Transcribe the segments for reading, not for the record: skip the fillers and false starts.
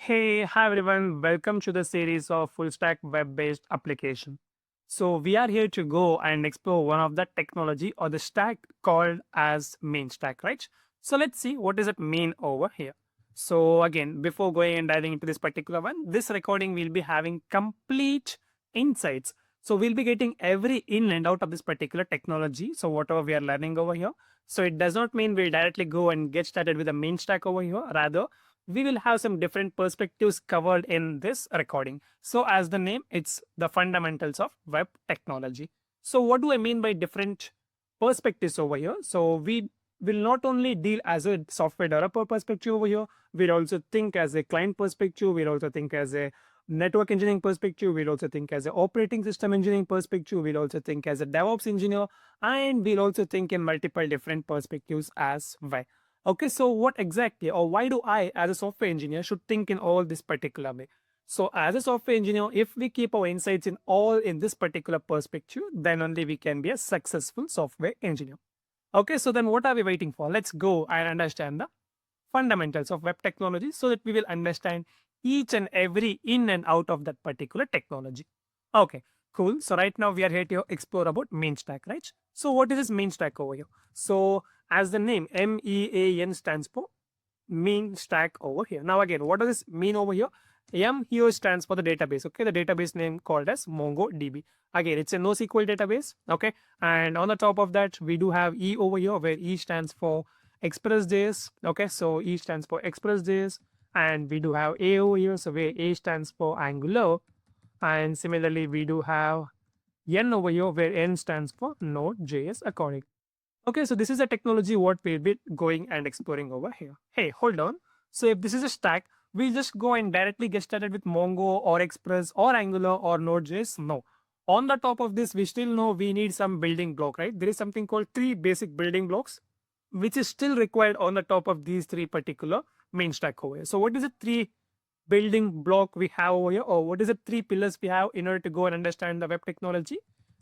Hey, hi everyone. Welcome to the series of full stack web-based application. So we are here to go and explore one of the technology or the stack called as main stack, right? So let's see what does it mean over here. So again, before going and diving into this particular one, this recording will be having complete insights. So we'll be getting every in and out of this particular technology. So whatever we are learning over here. So it does not mean we'll directly go and get started with the main stack over here. Rather, we will have some different perspectives covered in this recording. So as the name, it's the fundamentals of web technology. So what do I mean by different perspectives over here? So we will not only deal as a software developer perspective over here, we'll also think as a client perspective, we'll also think as a network engineering perspective, we'll also think as an operating system engineering perspective, we'll also think as a DevOps engineer, and we'll also think in multiple different perspectives as well. Okay, so what exactly or why do I, as a software engineer, should think in all this particular way? So, as a software engineer, if we keep our insights in all in this particular perspective, then only we can be a successful software engineer. Okay, so then what are we waiting for? Let's go and understand the fundamentals of web technology so that we will understand each and every in and out of that particular technology. Okay, cool. So right now we are here to explore about main stack, right? So what is this main stack over here? So as the name MEAN stands for main stack over here. Now again, what does this mean over here? M here stands for the database. Okay, the database name called as MongoDB. Again, it's a NoSQL database. Okay, and on the top of that, we do have E over here, where E stands for Express.js. Okay, so E stands for Express.js, and we do have A over here, so where A stands for Angular, and similarly, we do have N over here, where N stands for Node.js according. Okay, so this is a technology what we'll be going and exploring over here. Hey, hold on. So if this is a stack, we'll just go and directly get started with Mongo or Express or Angular or Node.js. No. On the top of this, we still know we need some building block, right? There is something called three basic building blocks, which is still required on the top of these three particular main stack over here. So what is the three building block we have over here, or what is the three pillars we have in order to go and understand the web technology?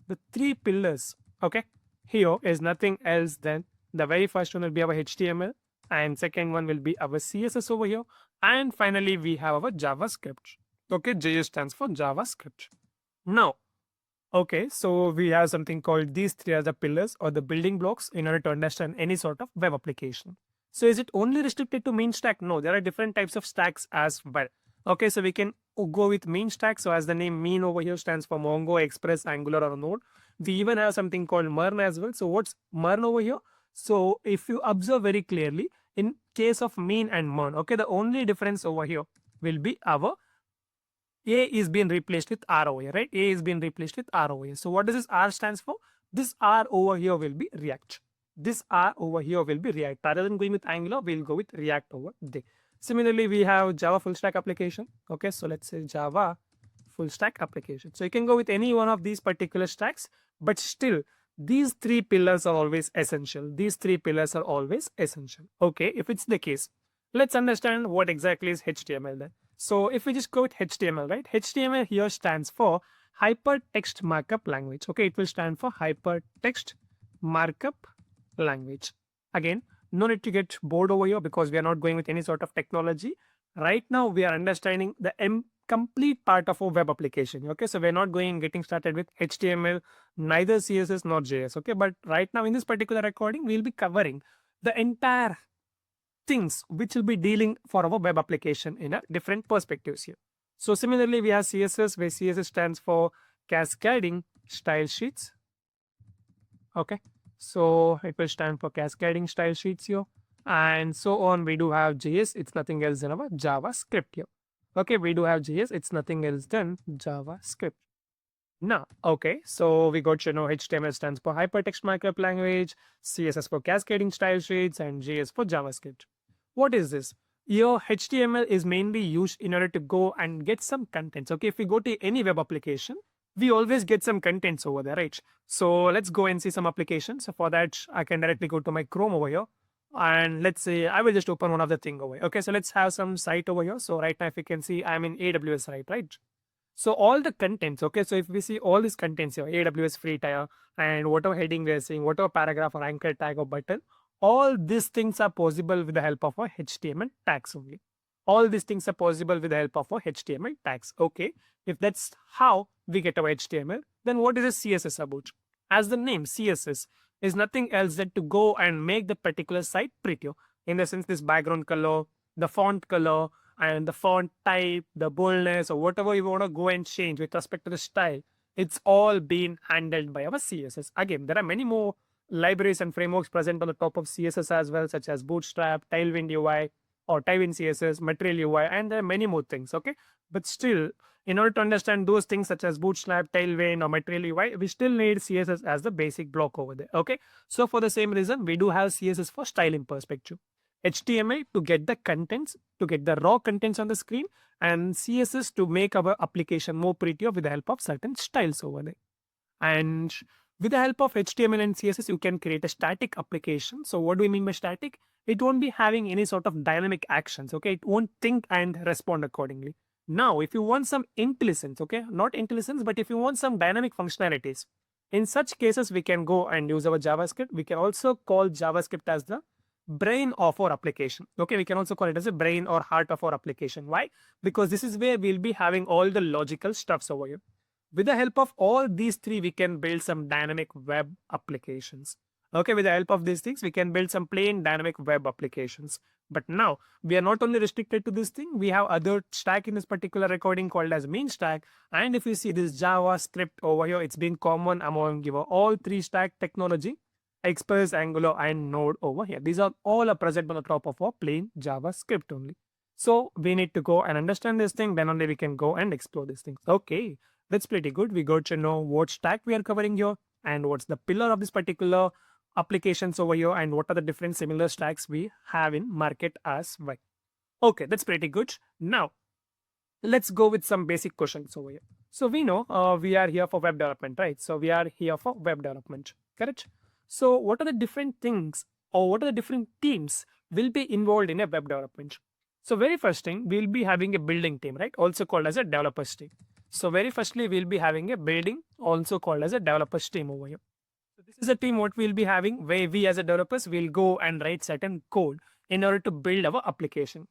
The three pillars, okay, here is nothing else than the very first one will be our HTML, and second one will be our CSS over here, and finally we have our JavaScript. Okay, JS stands for JavaScript. Now, okay, so we have something called these three as the pillars or the building blocks in order to understand any sort of web application. So is it only restricted to main stack? No, there are different types of stacks as well. Okay, so we can go with main stack. So as the name mean over here stands for Mongo, Express, Angular, or Node. We even have something called MERN as well. So what's MERN over here? So if you observe very clearly, in case of mean and MERN, okay, the only difference over here will be our A is being replaced with R over here, right? A is being replaced with R over here. So what does this R stands for? This R over here will be React. This R over here will be React. Rather than going with Angular, we'll go with React over there. Similarly, we have Java full stack application. Okay, so let's say Java full stack application. So you can go with any one of these particular stacks, but still these three pillars are always essential. These three pillars are always essential. Okay, if it's the case, let's understand what exactly is HTML then. So if we just go with HTML, right? HTML here stands for Hypertext Markup Language. Okay, it will stand for Hypertext Markup Language. Again, no need to get bored over here because we are not going with any sort of technology. Right now, we are understanding the complete part of a web application. Okay, so we're not going and getting started with HTML, neither CSS nor JS. Okay, but right now in this particular recording, we'll be covering the entire things which will be dealing for our web application in a different perspectives here. So similarly, we have CSS, where CSS stands for cascading style sheets. Okay, so it will stand for cascading style sheets here, and so on. We do have JS, it's nothing else than our JavaScript here. Okay, we do have JS, it's nothing else than JavaScript. Now, okay, so we got HTML stands for Hypertext Markup Language, CSS for cascading style sheets, and JS for JavaScript. What is this? Your HTML is mainly used in order to go and get some contents. Okay, if we go to any web application, we always get some contents over there, right? So let's go and see some applications. So for that, I can directly go to my Chrome over here. And let's say I will just open one of the thing over here. Okay, so let's have some site over here. So right now, if you can see, I'm in AWS site, right? So all the contents, okay, so if we see all these contents here, AWS free tier and whatever heading we are seeing, whatever paragraph or anchor tag or button, all these things are possible with the help of our HTML tags only. All these things are possible with the help of our HTML tags. Okay, if that's how we get our HTML, then what is a CSS about? As the name CSS is nothing else than to go and make the particular site prettier. In the sense, this background color, the font color, and the font type, the boldness, or whatever you want to go and change with respect to the style, it's all been handled by our CSS. Again, there are many more libraries and frameworks present on the top of CSS as well, such as Bootstrap, Tailwind UI, or Tailwind CSS, Material UI, and there are many more things. Okay, but still, in order to understand those things such as Bootstrap, Tailwind, or Material UI, we still need CSS as the basic block over there. Okay, so for the same reason, we do have CSS for styling perspective, HTML to get the contents, to get the raw contents on the screen, and CSS to make our application more prettier with the help of certain styles over there. And with the help of HTML and CSS, you can create a static application. So what do we mean by static? It won't be having any sort of dynamic actions. Okay, it won't think and respond accordingly. Now, if you want some intelligence, okay, not intelligence, but if you want some dynamic functionalities, in such cases, we can go and use our JavaScript. We can also call JavaScript as the brain of our application. Okay, we can also call it as a brain or heart of our application. Why? Because this is where we'll be having all the logical stuffs over here. With the help of all these three, we can build some dynamic web applications. Okay, with the help of these things, we can build some plain dynamic web applications. But now, we are not only restricted to this thing, we have other stack in this particular recording called as main stack. And if you see this JavaScript over here, it's been common among all three stack technology, Express, Angular, and Node over here. These are all are present on the top of our plain JavaScript only. So we need to go and understand this thing, then only we can go and explore these things. Okay, that's pretty good. We got to know what stack we are covering here and what's the pillar of this particular applications over here and what are the different similar stacks we have in market as well. Okay, that's pretty good. Now, let's go with some basic questions over here. So we know we are here for web development, right? So we are here for web development, correct? So what are the different things or what are the different teams will be involved in a web development? So very first thing, we'll be having a building team, right? Also called as a developers team. So very firstly, we'll be having a building, also called as a developers team over here. So this is a team what we'll be having where we as a developers will go and write certain code in order to build our application.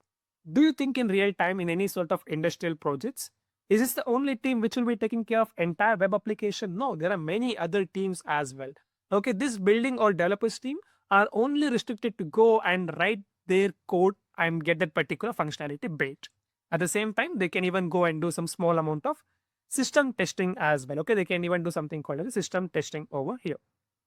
Do you think in real time in any sort of industrial projects, is this the only team which will be taking care of entire web application? No, there are many other teams as well. Okay, this building or developers team are only restricted to go and write their code and get that particular functionality built. At the same time, they can even go and do some small amount of system testing as well. Okay, they can even do something called as system testing over here,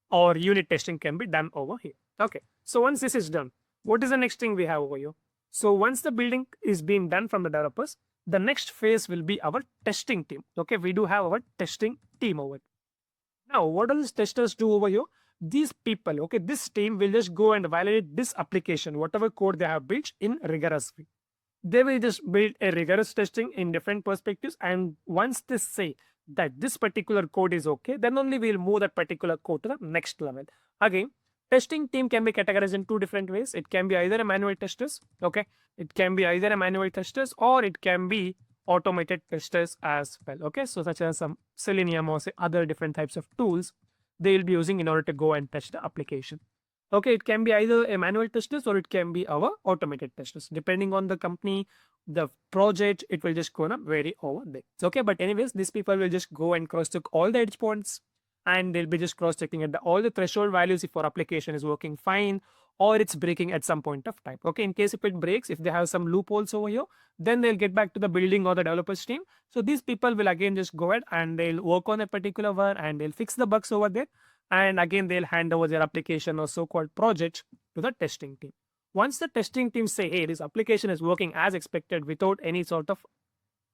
or unit testing can be done over here. Okay, so once this is done, what is the next thing we have over here? So once the building is being done from the developers, the next phase will be our testing team. Okay, we do have our testing team over here. Now, what do these testers do over here? These people, okay, this team will just go and validate this application, whatever code they have built in rigorous way. They will just build a rigorous testing in different perspectives. And once they say that this particular code is okay, then only we'll move that particular code to the next level. Again, testing team can be categorized in two different ways. It can be either a manual testers, okay? It can be either a manual testers or it can be automated testers as well, okay? So such as some Selenium or say other different types of tools they will be using in order to go and test the application. Okay, it can be either a manual testers or it can be our automated testers. Depending on the company, the project, it will just gonna vary over there. It's okay, but anyways, these people will just go and cross check all the edge points and they'll be just cross checking at all the threshold values if our application is working fine or it's breaking at some point of time. Okay, in case if it breaks, if they have some loopholes over here, then they'll get back to the building or the developers team. So these people will again just go ahead and they'll work on a particular one and they'll fix the bugs over there. And again, they'll hand over their application or so-called project to the testing team. Once the testing team say, hey, this application is working as expected without any sort of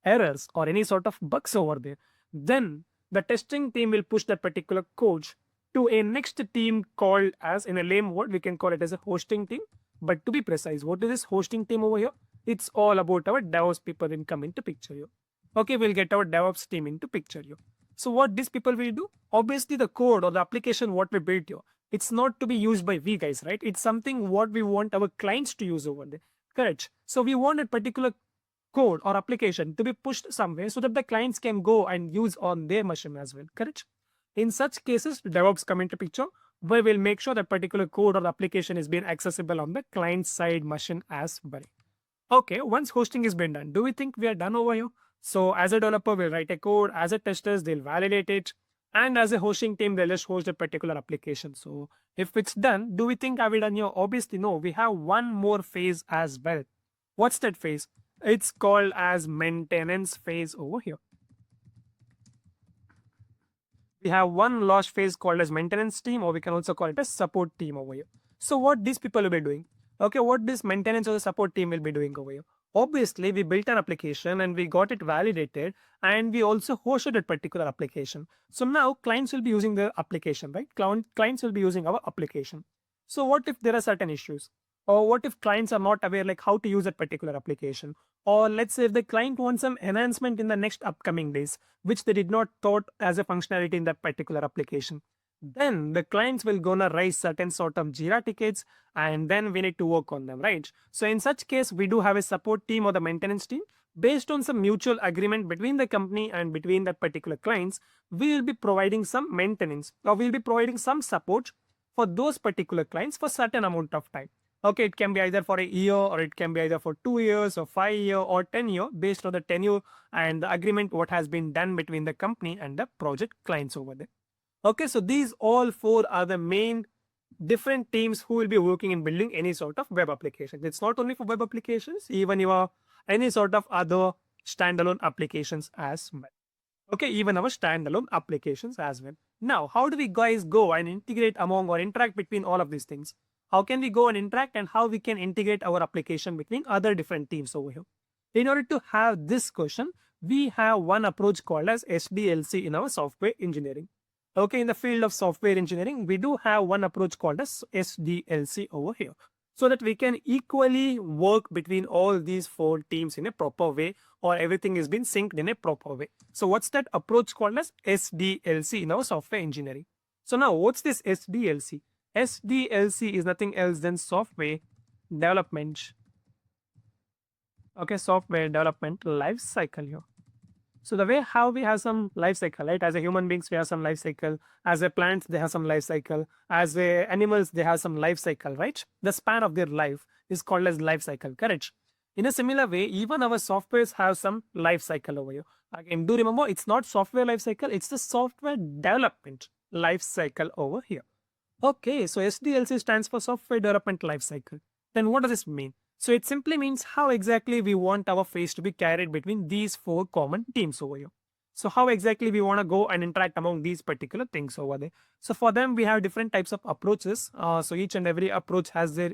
errors or any sort of bugs over there, then the testing team will push that particular code to a next team called as, in a lame word, we can call it as a hosting team. But to be precise, what is this hosting team over here? It's all about our DevOps people in come into picture here. Okay, we'll get our DevOps team into picture here. So what these people will do? Obviously, the code or the application what we built here, it's not to be used by we guys, right? It's something what we want our clients to use over there. Correct. So we want a particular code or application to be pushed somewhere so that the clients can go and use on their machine as well. Correct. In such cases, DevOps come into picture where we'll make sure that particular code or application is being accessible on the client side machine as well. Okay, once hosting is been done, do we think we are done over here? So as a developer, we'll write a code. As a testers, they'll validate it. And as a hosting team, they'll just host a particular application. So if it's done, do we think are we done here? Obviously, no. We have one more phase as well. What's that phase? It's called as maintenance phase over here. We have one last phase called as maintenance team, or we can also call it a support team over here. So what these people will be doing? Okay, what this maintenance or the support team will be doing over here? Obviously, we built an application and we got it validated, and we also hosted that particular application. So now clients will be using the application, right? Clients will be using our application. So what if there are certain issues? Or what if clients are not aware like how to use that particular application? Or let's say if the client wants some enhancement in the next upcoming days, which they did not thought as a functionality in that particular application, then the clients will gonna raise certain sort of Jira tickets, and then we need to work on them, right? So in such case, we do have a support team or the maintenance team. Based on some mutual agreement between the company and between that particular clients, we will be providing some maintenance, or we'll be providing some support for those particular clients for certain amount of time. Okay, it can be either for a year, or it can be either for 2 years or 5 year or 10 year, based on the tenure and the agreement what has been done between the company and the project clients over there. Okay, so these all four are the main different teams who will be working in building any sort of web application. It's not only for web applications, even your any sort of other standalone applications as well. Okay, even our standalone applications as well. Now, how do we guys go and integrate among or interact between all of these things? How can we go and interact, and how we can integrate our application between other different teams over here? In order to have this question, we have one approach called as SDLC in our software engineering. Okay, in the field of software engineering, we do have one approach called as SDLC over here, so that we can equally work between all these four teams in a proper way, or everything is being synced in a proper way. So what's that approach called as SDLC in our software engineering? So now what's this SDLC? SDLC is nothing else than software development. Okay, software development life cycle here. So the way how we have some life cycle, right? As a human beings, we have some life cycle. As a plants, they have some life cycle. As a animals, they have some life cycle, right? The span of their life is called as life cycle, correct? In a similar way, even our softwares have some life cycle over here. Again, do remember, it's not software life cycle, it's the software development life cycle over here. Okay, so SDLC stands for software development life cycle. Then what does this mean? So it simply means how exactly we want our phase to be carried between these four common teams over here. So how exactly we want to go and interact among these particular things over there. So for them, we have different types of approaches. So each and every approach has their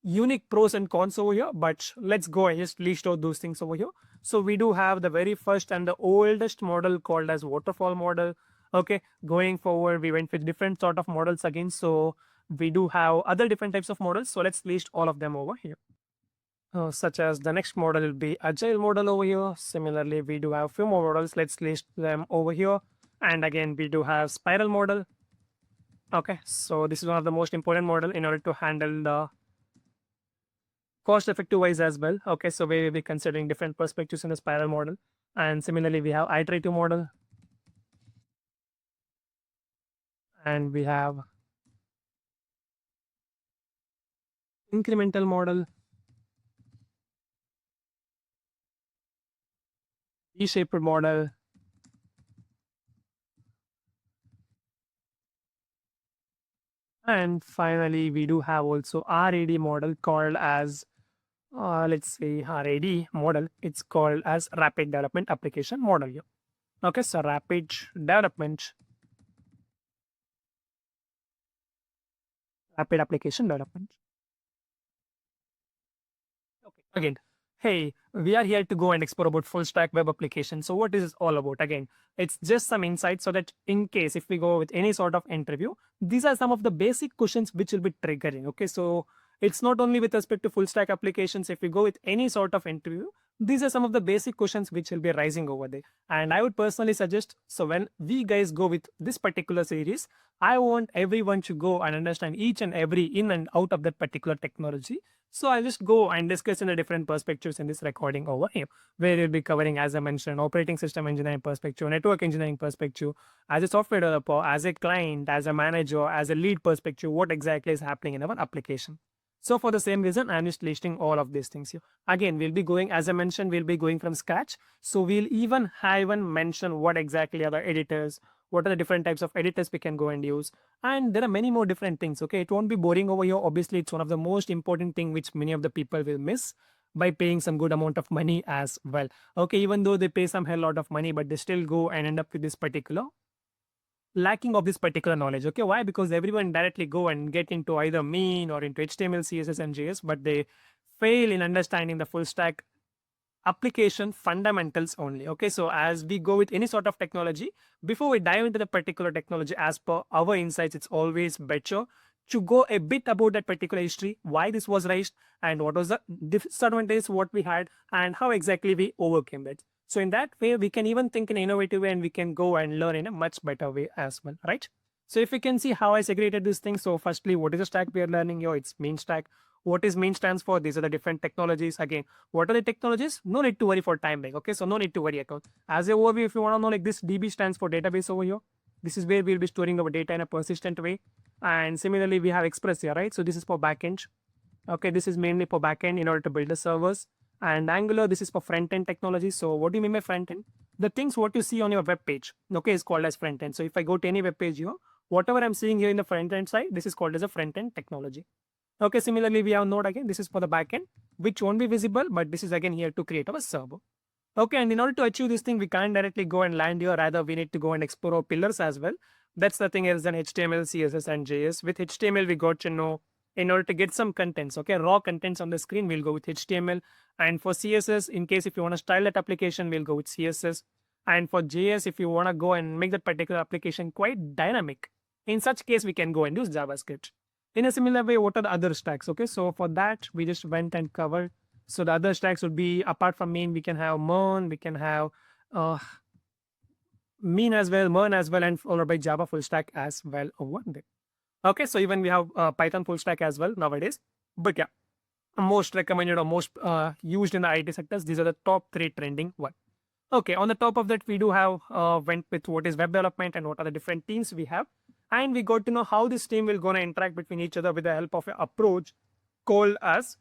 unique pros and cons over here, but let's go and just list out those things over here. So we do have the very first and the oldest model called as waterfall model. Okay, going forward, we went with different sort of models again. So we do have other different types of models. So let's list all of them over here. Such as the next model will be agile model over here. Similarly, we do have few more models. Let's list them over here. And again, we do have spiral model. Okay, so this is one of the most important model in order to handle the cost effective wise as well. Okay, so we will be considering different perspectives in the spiral model. And similarly, we have iterative model. And we have incremental model, V-shaped model, and finally we do have also RAD model called as let's say RAD model. It's called as rapid development application model here. Okay, so rapid development, rapid application development. Okay, again, hey, we are here to go and explore about full stack web application. So what is this all about? Again, it's just some insight so that in case if we go with any sort of interview, these are some of the basic questions which will be triggering. Okay, so it's not only with respect to full stack applications. If we go with any sort of interview, these are some of the basic questions which will be rising over there. And I would personally suggest, so when we guys go with this particular series, I want everyone to go and understand each and every in and out of that particular technology. So I'll just go and discuss in the different perspectives in this recording over here, where we'll be covering, as I mentioned, operating system engineering perspective, network engineering perspective, as a software developer, as a client, as a manager, as a lead perspective, what exactly is happening in our application. So for the same reason, I'm just listing all of these things here. Again, we'll be going, as I mentioned, we'll be going from scratch. So we'll even mention what exactly are the editors, what are the different types of editors we can go and use. And there are many more different things. Okay, it won't be boring over here. Obviously, it's one of the most important thing which many of the people will miss by paying some good amount of money as well. Okay, even though they pay some hell lot of money, but they still go and end up with this particular lacking of this particular knowledge. Okay, why? Because everyone directly go and get into either mean or into HTML, CSS, and JS, but they fail in understanding the full stack application fundamentals only. Okay, so as we go with any sort of technology, before we dive into the particular technology, as per our insights, it's always better to go a bit about that particular history, why this was raised, and what was the disadvantage what we had, and how exactly we overcame it. So in that way, we can even think in an innovative way, and we can go and learn in a much better way as well, right? So if we can see how I segregated this thing. So firstly, what is the stack we are learning here? It's main stack. What is main stands for? These are the different technologies. Again, what are the technologies? No need to worry for time being. Okay, so no need to worry account. As a overview, if you want to know, like this DB stands for database over here. This is where we'll be storing our data in a persistent way. And similarly, we have Express here, right? So this is for backend. Okay, this is mainly for backend in order to build the servers. And Angular, this is for front-end technology. So what do you mean by front-end? The things what you see on your web page, okay, is called as front-end. So if I go to any web page here, whatever I'm seeing here in the front-end side, this is called as a front-end technology. Okay, similarly, we have Node again. This is for the backend, which won't be visible, but this is again here to create our server. Okay, and in order to achieve this thing, we can't directly go and land here. Rather, we need to go and explore our pillars as well. That's the thing is an HTML, CSS, and JS. With HTML, we got to know in order to get some contents, okay, raw contents on the screen, we'll go with HTML. And for CSS, in case if you want to style that application, we'll go with CSS. And for JS, if you want to go and make that particular application quite dynamic, in such case, we can go and use JavaScript. In a similar way, what are the other stacks? Okay, so for that, we just went and covered. So the other stacks would be, apart from main, we can have Mern, we can have mean as well, Mern as well, and followed by Java full stack as well over there. Okay, so even we have Python full stack as well nowadays. But yeah, most recommended or most used in the IT sectors, these are the top 3 trending one. Okay, on the top of that, we do have went with what is web development and what are the different teams we have. And we got to know how this team will going to interact between each other with the help of an approach called as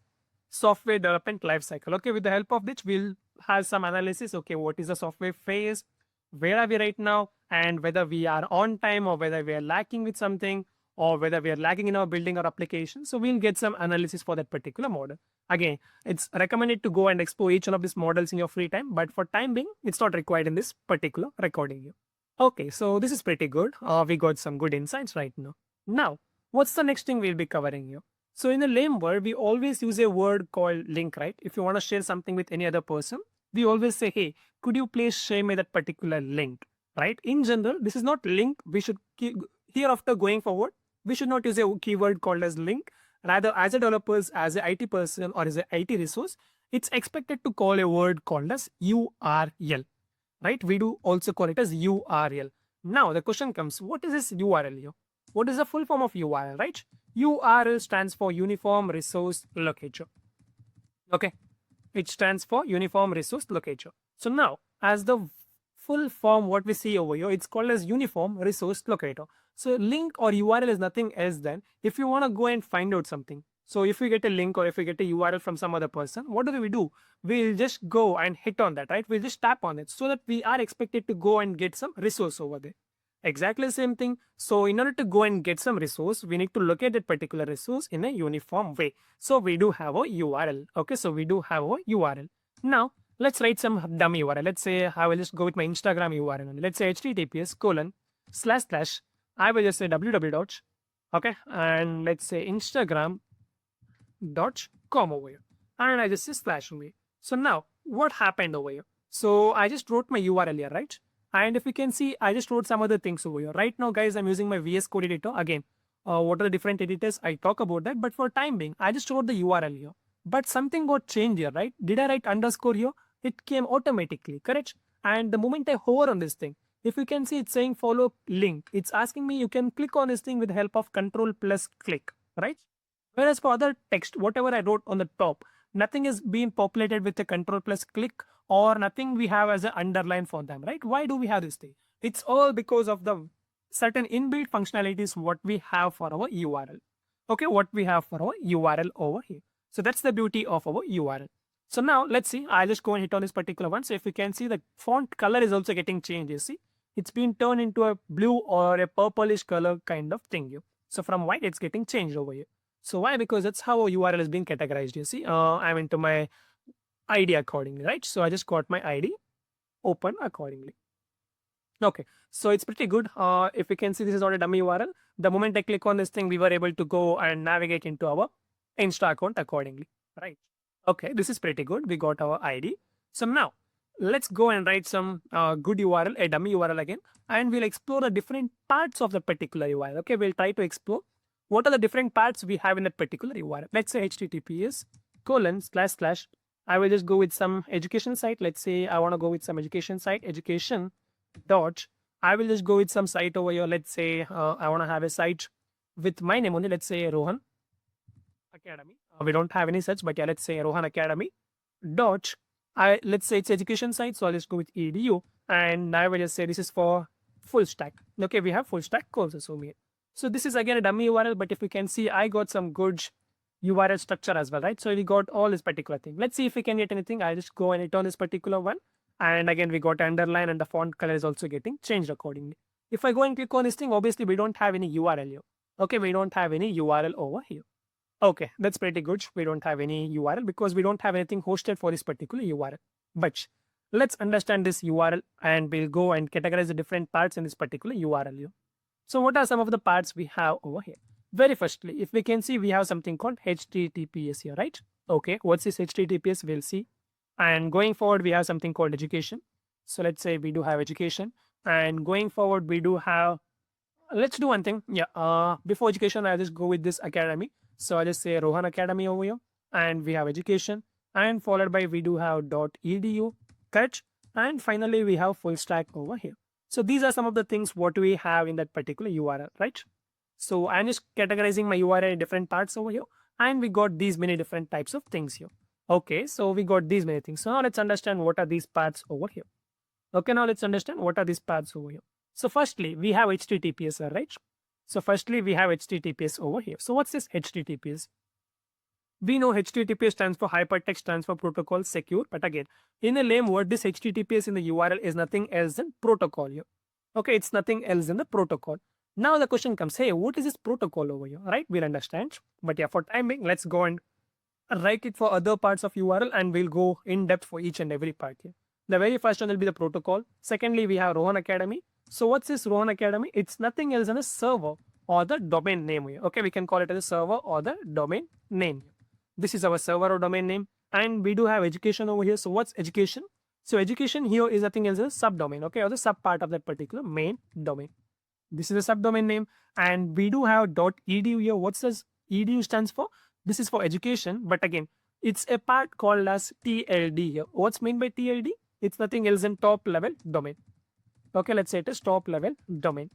software development lifecycle. Okay, with the help of which we'll have some analysis. Okay, what is the software phase? Where are we right now? And whether we are on time or whether we are lacking with something or whether we are lagging in our building or application. So we'll get some analysis for that particular model. Again, it's recommended to go and explore each one of these models in your free time, but for time being, it's not required in this particular recording here. Okay, so this is pretty good. We got some good insights right now. Now, what's the next thing we'll be covering here? So in the lame word, we always use a word called link, right? If you want to share something with any other person, we always say, hey, could you please share me that particular link, right? In general, this is not link. We should hereafter going forward, we should not use a keyword called as link. Rather, as a developers, as an IT person or as an IT resource, it's expected to call a word called as URL, right? We do also call it as URL. Now, the question comes, what is this URL here? What is the full form of URL, right? URL stands for Uniform Resource Locator. Okay, it stands for Uniform Resource Locator. So now, as the full form, what we see over here, it's called as Uniform Resource Locator. So link or URL is nothing else than if you want to go and find out something. So if we get a link or if we get a URL from some other person, what do? We'll just go and hit on that, right? We'll just tap on it so that we are expected to go and get some resource over there. Exactly the same thing. So in order to go and get some resource, we need to locate that particular resource in a uniform way. So we do have a URL. Okay, so we do have a URL. Now, let's write some dummy URL. Let's say I will just go with my Instagram URL. Let's say https:// I will just say www. Okay, and let's say Instagram.com over here. And I just say slash away. So now, what happened over here? So I just wrote my URL here, right? And if you can see, I just wrote some other things over here. Right now, guys, I'm using my VS Code editor. Again, what are the different editors? I talk about that. But for time being, I just wrote the URL here. But something got changed here, right? Did I write underscore here? It came automatically, correct? And the moment I hover on this thing, if you can see, it's saying follow link. It's asking me, you can click on this thing with the help of control plus click, right? Whereas for other text, whatever I wrote on the top, nothing is being populated with a control plus click or nothing we have as an underline for them, right? Why do we have this thing? It's all because of the certain inbuilt functionalities what we have for our URL. Okay, what we have for our URL over here. So that's the beauty of our URL. So now let's see, I'll just go and hit on this particular one. So if you can see, the font color is also getting changed. You see, it's been turned into a blue or a purplish color kind of thing here. So from white, it's getting changed over here. So why? Because that's how our URL is being categorized. You see, I'm into my ID accordingly, right? So I just got my ID open accordingly. Okay, so it's pretty good. If you can see, this is not a dummy URL. The moment I click on this thing, we were able to go and navigate into our Insta account accordingly, right? Okay, this is pretty good. We got our ID. So now let's go and write some good URL, a dummy URL again, and we'll explore the different parts of the particular URL. Okay, we'll try to explore what are the different parts we have in that particular URL. Let's say HTTPS colon slash slash. I will just go with some education site. Let's say I want to go with some education site, education dot. I will just go with some site over here. Let's say I want to have a site with my name only. Let's say Rohan Academy. We don't have any such, but yeah, let's say Rohan Academy dot. Let's say it's education site, so I'll just go with edu, and I will just say this is for full stack. Okay, we have full stack courses over here. So this is again a dummy URL, but if you can see, I got some good URL structure as well, right? So we got all this particular thing. Let's see if we can get anything. I'll just go and hit on this particular one. And again, we got underline and the font color is also getting changed accordingly. If I go and click on this thing, obviously we don't have any URL here. Okay, we don't have any URL over here. Okay, that's pretty good. We don't have any URL because we don't have anything hosted for this particular URL. But let's understand this URL and we'll go and categorize the different parts in this particular URL here. So what are some of the parts we have over here? Very firstly, if we can see, we have something called HTTPS here, right? Okay, what's this HTTPS? We'll see. And going forward, we have something called education. So let's say we do have education. And going forward, we do have, let's do one thing. Yeah, before education, I'll just go with this academy. So I'll just say Rohan Academy over here. And we have education. And followed by, we do have .edu, correct? And finally, we have full stack over here. So these are some of the things what we have in that particular URL, right? So I'm just categorizing my URL in different parts over here. And we got these many different types of things here. Okay, so we got these many things. So now let's understand what are these parts over here. Okay, now let's understand what are these parts over here. So firstly, we have HTTPS, right? So firstly, we have HTTPS over here. So what's this HTTPS? We know HTTPS stands for Hypertext Transfer Protocol Secure. But again, in a lame word, this HTTPS in the URL is nothing else than protocol here. Okay, it's nothing else than the protocol. Now the question comes, hey, what is this protocol over here, right? We'll understand. But yeah, for time being, let's go and write it for other parts of URL and we'll go in depth for each and every part here. The very first one will be the protocol. Secondly, we have Rohan Academy. So what's this Rohan Academy? It's nothing else than a server or the domain name here. Okay, we can call it as a server or the domain name. This is our server or domain name. And we do have education over here. So what's education? So education here is nothing else than a subdomain, okay, or the sub part of that particular main domain. This is a subdomain name. And we do have .edu here. What's this edu stands for? This is for education, but again, it's a part called as TLD here. What's meant by TLD? It's nothing else than top level domain. Okay, let's say it is top level domain.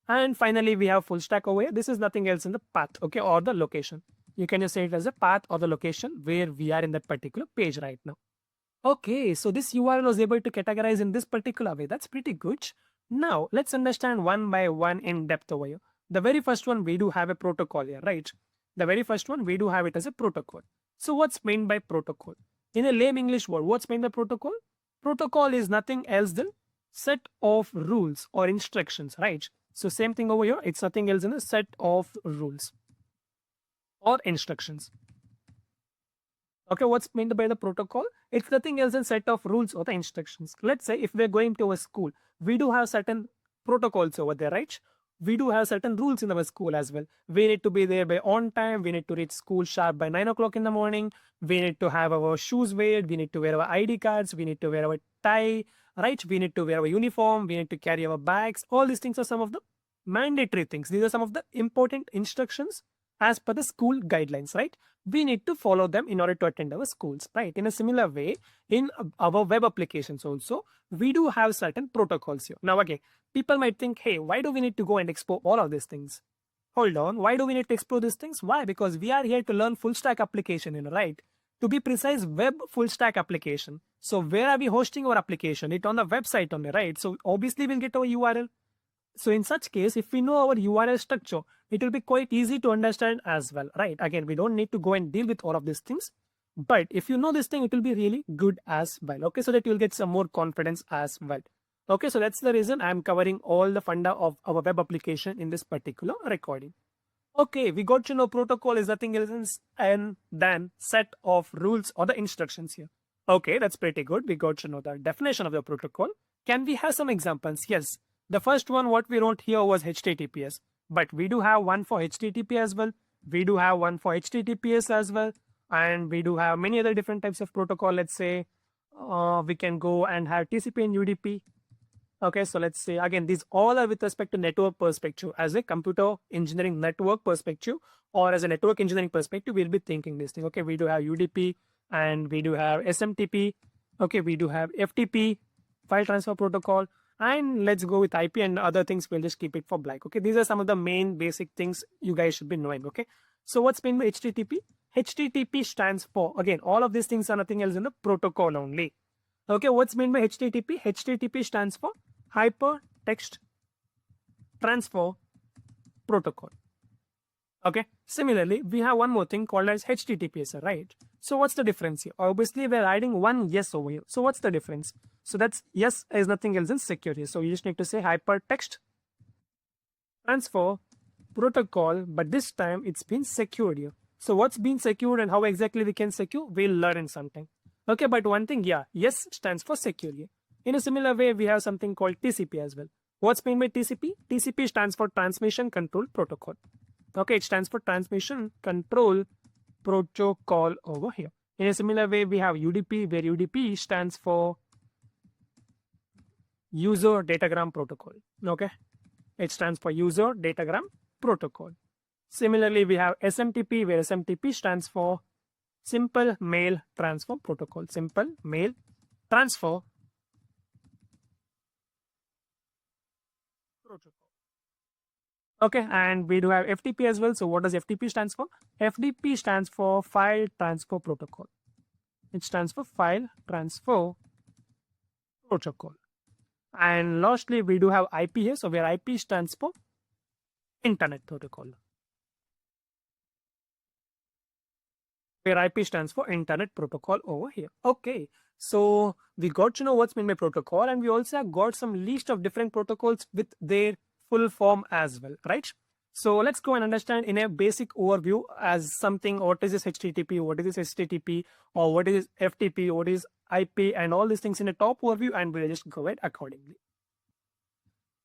And finally, we have full stack over here. This is nothing else in the path, okay, or the location. You can just say it as a path or the location where we are in that particular page right now. Okay, so this URL was able to categorize in this particular way. That's pretty good. Now, let's understand one by one in depth over here. The very first one, we do have a protocol here, right? The very first one, we do have it as a protocol. So what's meant by protocol? In a lame English word, what's meant by protocol? Protocol is nothing else than set of rules or instructions, right? So same thing over here. It's nothing else than a set of rules or instructions. Okay, what's meant by the protocol? It's nothing else than set of rules or the instructions. Let's say if we're going to a school, we do have certain protocols over there, right? We do have certain rules in our school as well. We need to be there by on time. We need to reach school sharp by 9 o'clock in the morning. We need to have our shoes weighed. We need to wear our ID cards. We need to wear our tie, right? We need to wear our uniform. We need to carry our bags. All these things are some of the mandatory things. These are some of the important instructions as per the school guidelines, right? We need to follow them in order to attend our schools, right? In a similar way, in our web applications also, we do have certain protocols here. Now, again, people might think, hey, why do we need to go and explore all of these things? Hold on, why do we need to explore these things? Why? Because we are here to learn full stack application, right? To be precise, web full stack application. So where are we hosting our application? It on the website only, right? So obviously we'll get our URL. So in such case, if we know our URL structure, it will be quite easy to understand as well, right? Again, we don't need to go and deal with all of these things. But if you know this thing, it will be really good as well. Okay, so that you'll get some more confidence as well. Okay, so that's the reason I'm covering all the funda of our web application in this particular recording. Okay, we got to know protocol is nothing else than set of rules or the instructions here. Okay, that's pretty good. We got to know the definition of the protocol. Can we have some examples? Yes. The first one, what we wrote here was HTTPS, but we do have one for HTTP as well. We do have one for HTTPS as well. And we do have many other different types of protocol. Let's say we can go and have TCP and UDP. Okay, so let's say again, these all are with respect to network perspective. As a computer engineering network perspective or as a network engineering perspective, we'll be thinking this thing. Okay, we do have UDP and we do have SMTP. Okay, we do have FTP, file transfer protocol, and let's go with IP and other things. We'll just keep it for blank. Okay, these are some of the main basic things you guys should be knowing. Okay, so what's meant by HTTP? HTTP stands for, again, all of these things are nothing else than the protocol only. Okay, what's meant by HTTP? HTTP stands for Hypertext Transfer Protocol. Okay, similarly, we have one more thing called as HTTPS, right? So what's the difference here? Obviously, we're adding one yes over here. So what's the difference? So that's yes is nothing else than secure here. So you just need to say Hypertext Transfer Protocol, but this time it's been secured here. So what's been secured and how exactly we can secure, we'll learn in some time. Okay, but one thing, yeah, yes stands for secure here. In a similar way, we have something called TCP as well. What's meant by TCP? TCP stands for Transmission Control Protocol. Okay, it stands for Transmission Control Protocol over here. In a similar way, we have UDP, where UDP stands for User Datagram Protocol. Okay, it stands for User Datagram Protocol. Similarly, we have SMTP, where SMTP stands for Simple Mail Transfer Protocol. Simple Mail Transfer Protocol. Okay, and we do have FTP as well. So what does FTP stands for? FTP stands for File Transfer Protocol. It stands for File Transfer Protocol. And lastly, we do have IP here. So where IP stands for Internet Protocol. Where IP stands for Internet Protocol over here. Okay, so we got to know what's meant by protocol, and we also have got some list of different protocols with their full form as well, right? So let's go and understand in a basic overview as something, what is this HTTP, what is this HTTP, or what is FTP, what is IP, and all these things in a top overview, and we'll just go ahead accordingly.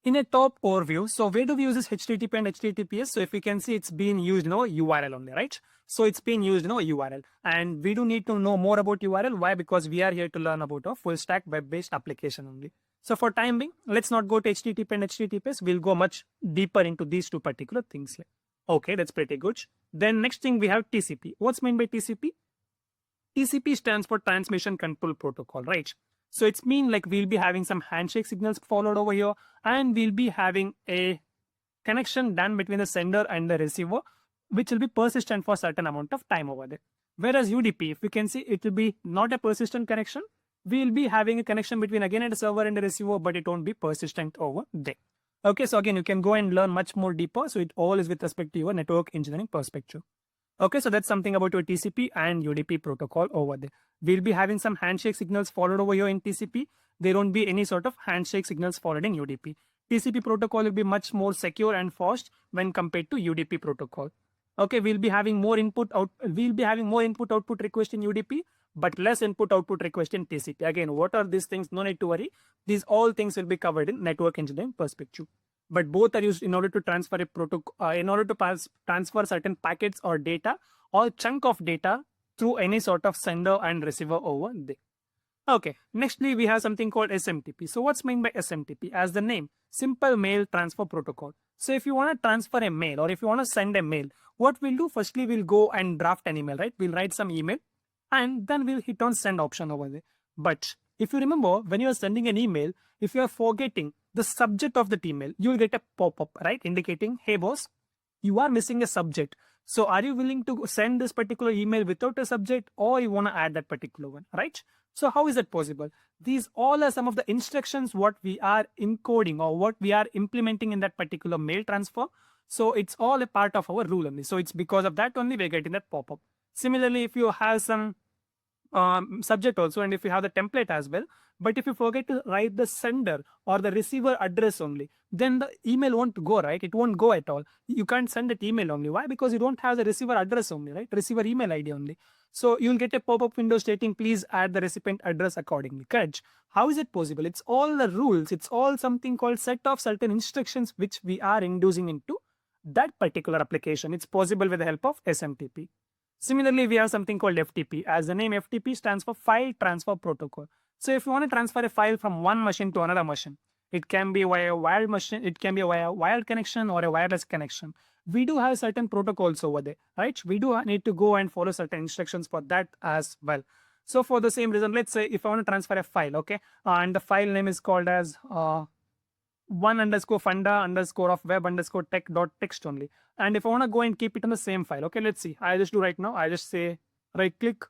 In a top overview, so where do we use this HTTP and HTTPS? So if we can see, it's being used in our URL only, right? So it's being used in our URL, and we do need to know more about URL. Why? Because we are here to learn about a full stack web-based application only. So for time being, let's not go to HTTP and HTTPS. We'll go much deeper into these two particular things here. Okay, that's pretty good. Then next thing we have TCP. What's meant by TCP? TCP stands for Transmission Control Protocol, right? So it's mean like we'll be having some handshake signals followed over here, and we'll be having a connection done between the sender and the receiver, which will be persistent for a certain amount of time over there. Whereas UDP, if we can see, it will be not a persistent connection. We'll be having a connection between again a server and a receiver, but it won't be persistent over there. Okay, so again, you can go and learn much more deeper. So it all is with respect to your network engineering perspective. Okay, so that's something about your TCP and UDP protocol over there. We'll be having some handshake signals followed over here in TCP. There won't be any sort of handshake signals followed in UDP. TCP protocol will be much more secure and fast when compared to UDP protocol. Okay, we'll be having more input output request in UDP, but less input output request in TCP. Again, what are these things? No need to worry. These all things will be covered in network engineering perspective. But both are used in order to transfer a protocol, in order to transfer certain packets or data or chunk of data through any sort of sender and receiver over there. Okay, nextly we have something called SMTP. So what's meant by SMTP? As the name, Simple Mail Transfer Protocol. So if you want to transfer a mail or if you want to send a mail, what we'll do, firstly we'll go and draft an email, right? We'll write some email and then we'll hit on send option over there. But if you remember, when you are sending an email, if you are forgetting the subject of that email, you will get a pop-up, right? Indicating, hey boss, you are missing a subject. So are you willing to send this particular email without a subject, or you want to add that particular one, right? So how is that possible? These all are some of the instructions what we are encoding or what we are implementing in that particular mail transfer. So it's all a part of our rule only. So it's because of that only we're getting that pop-up. Similarly, if you have some subject also, and if you have the template as well, but if you forget to write the sender or the receiver address only, then the email won't go, right? It won't go at all. You can't send that email only. Why? Because you don't have the receiver address only, right? Receiver email ID only. So you'll get a pop-up window stating please add the recipient address accordingly. Correct? How is it possible? It's all the rules. It's all something called set of certain instructions which we are inducing into that particular application. It's possible with the help of SMTP. Similarly, we have something called FTP. As the name FTP stands for File Transfer Protocol. So if you want to transfer a file from one machine to another machine, it can be via wired machine, it can be via wired connection or a wireless connection. We do have certain protocols over there, right? We do need to go and follow certain instructions for that as well. So for the same reason, let's say if I want to transfer a file, okay, and the file name is called as one underscore funda underscore of web underscore tech dot text only. And if I want to go and keep it on the same file, okay, let's see. I just do right now. I just say right click,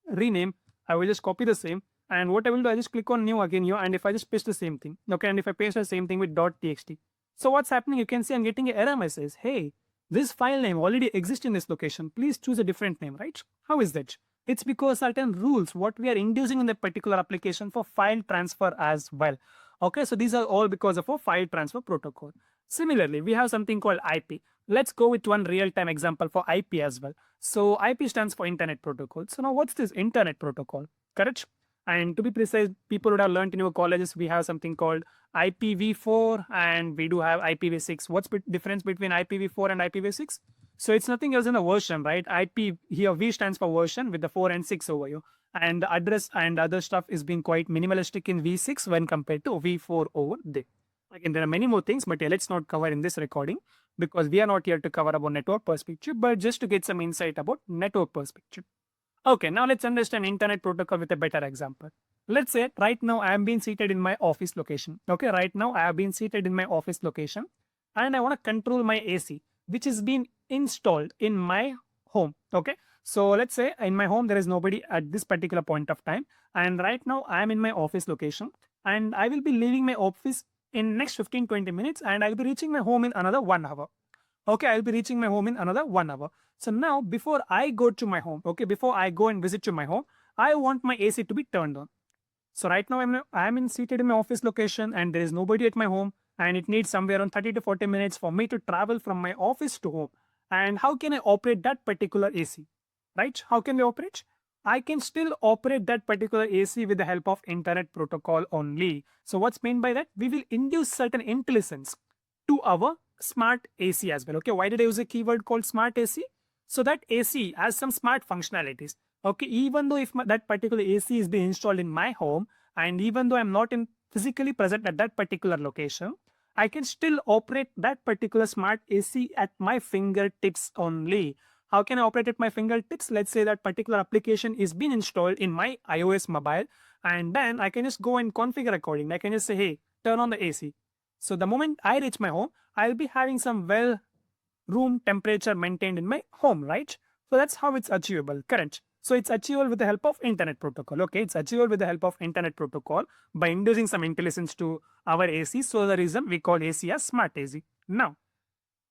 rename. I will just copy the same. And what I will do, I just click on new again here. And if I just paste the same thing, okay, and if I paste the same thing with .txt. So what's happening? You can see I'm getting an error message. Hey, this file name already exists in this location. Please choose a different name, right? How is that? It's because certain rules, what we are inducing in the particular application for file transfer as well. Okay, so these are all because of a file transfer protocol. Similarly, we have something called IP. Let's go with one real-time example for IP as well. So IP stands for Internet Protocol. So now what's this Internet Protocol? Correct? And to be precise, people would have learned in your colleges, we have something called IPv4 and we do have IPv6. What's the difference between IPv4 and IPv6? So it's nothing else than the version, right? IP here, V stands for version with the 4 and 6 over here. And the address and other stuff is being quite minimalistic in V6 when compared to V4 over there. Again, there are many more things, but yeah, let's not cover in this recording because we are not here to cover about network perspective, but just to get some insight about network perspective. Okay, now let's understand internet protocol with a better example. Let's say right now I am being seated in my office location. Okay, right now I have been seated in my office location and I want to control my AC, which is being installed in my home. Okay, so let's say in my home there is nobody at this particular point of time, and right now I am in my office location and I will be leaving my office in next 15-20 minutes and I will be reaching my home in another 1 hour. Okay, I'll be reaching my home in another 1 hour. So now before I go to my home, okay, before I go and visit to my home, I want my AC to be turned on. So right now I'm seated in my office location and there is nobody at my home and it needs somewhere around 30 to 40 minutes for me to travel from my office to home. And how can I operate that particular AC? Right? How can we operate? I can still operate that particular AC with the help of internet protocol only. So what's meant by that? We will induce certain intelligence to our smart AC as well. Okay, why did I use a keyword called smart AC? So that AC has some smart functionalities. Okay, even though if that particular AC is being installed in my home and even though I'm not physically present at that particular location, I can still operate that particular smart AC at my fingertips only. How can I operate at my fingertips? Let's say that particular application is being installed in my iOS mobile and then I can just go and configure accordingly. I can just say, hey, turn on the AC. So the moment I reach my home, I'll be having some room temperature maintained in my home, right? So that's how it's achievable, correct? So it's achievable with the help of internet protocol. Okay, it's achievable with the help of internet protocol by inducing some intelligence to our AC. So the reason we call AC as smart AC. Now,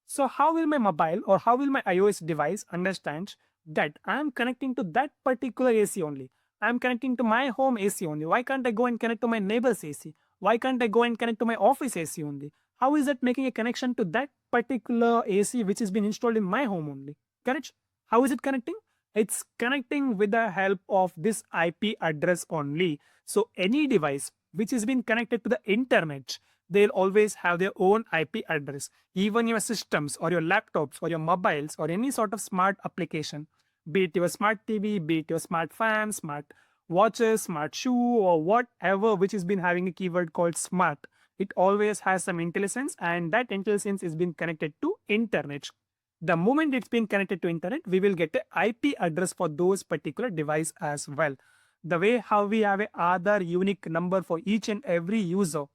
so how will my mobile or how will my iOS device understand that I'm connecting to that particular AC only? I'm connecting to my home AC only. Why can't I go and connect to my neighbor's AC? Why can't I go and connect to my office AC only? How is that making a connection to that particular AC which has been installed in my home only? Correct? How is it connecting? It's connecting with the help of this IP address only. So any device which has been connected to the internet, they'll always have their own IP address. Even your systems or your laptops or your mobiles or any sort of smart application, be it your smart TV, be it your smart fan, smart watches, smart shoe, or whatever which has been having a keyword called smart, it always has some intelligence and that intelligence is being connected to internet. The moment it's been connected to internet, we will get an IP address for those particular device as well. The way how we have a other unique number for each and every user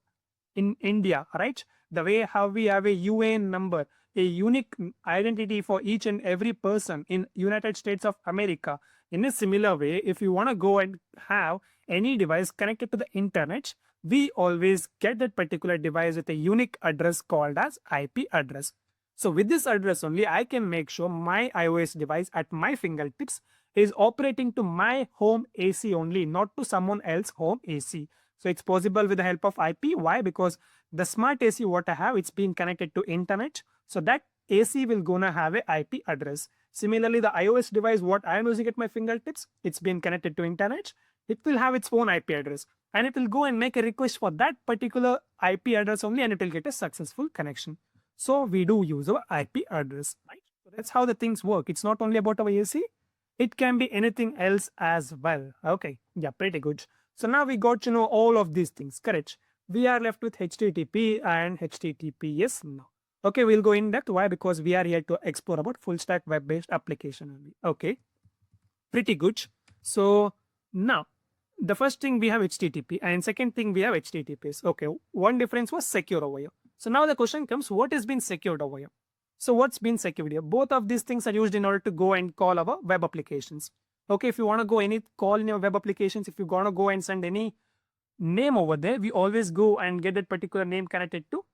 in India, right? The way how we have a UN number, a unique identity for each and every person in United States of America, In a similar way, if you want to go and have any device connected to the internet, we always get that particular device with a unique address called as IP address. So with this address only, I can make sure my iOS device at my fingertips is operating to my home AC only, not to someone else's home AC. So it's possible with the help of IP. Why? Because the smart AC what I have, it's been connected to internet. So that AC will gonna have a IP address. Similarly, the iOS device what I am using at my fingertips, it's been connected to internet. It will have its own IP address and it will go and make a request for that particular IP address only and it will get a successful connection. So we do use our IP address, right? So that's how the things work. It's not only about our AC, it can be anything else as well. Okay, yeah, pretty good. So now we got to know all of these things, correct? We are left with HTTP and HTTPS now. Okay, we'll go in depth. Why? Because we are here to explore about full stack web-based application only. Okay, pretty good. So now the first thing we have HTTP and second thing we have HTTPS. Okay, one difference was secure over here. So now the question comes, what has been secured over here? So what's been secured here? Both of these things are used in order to go and call our web applications. Okay, if you want to go any call in your web applications, if you want to go and send any name over there, we always go and get that particular name connected to.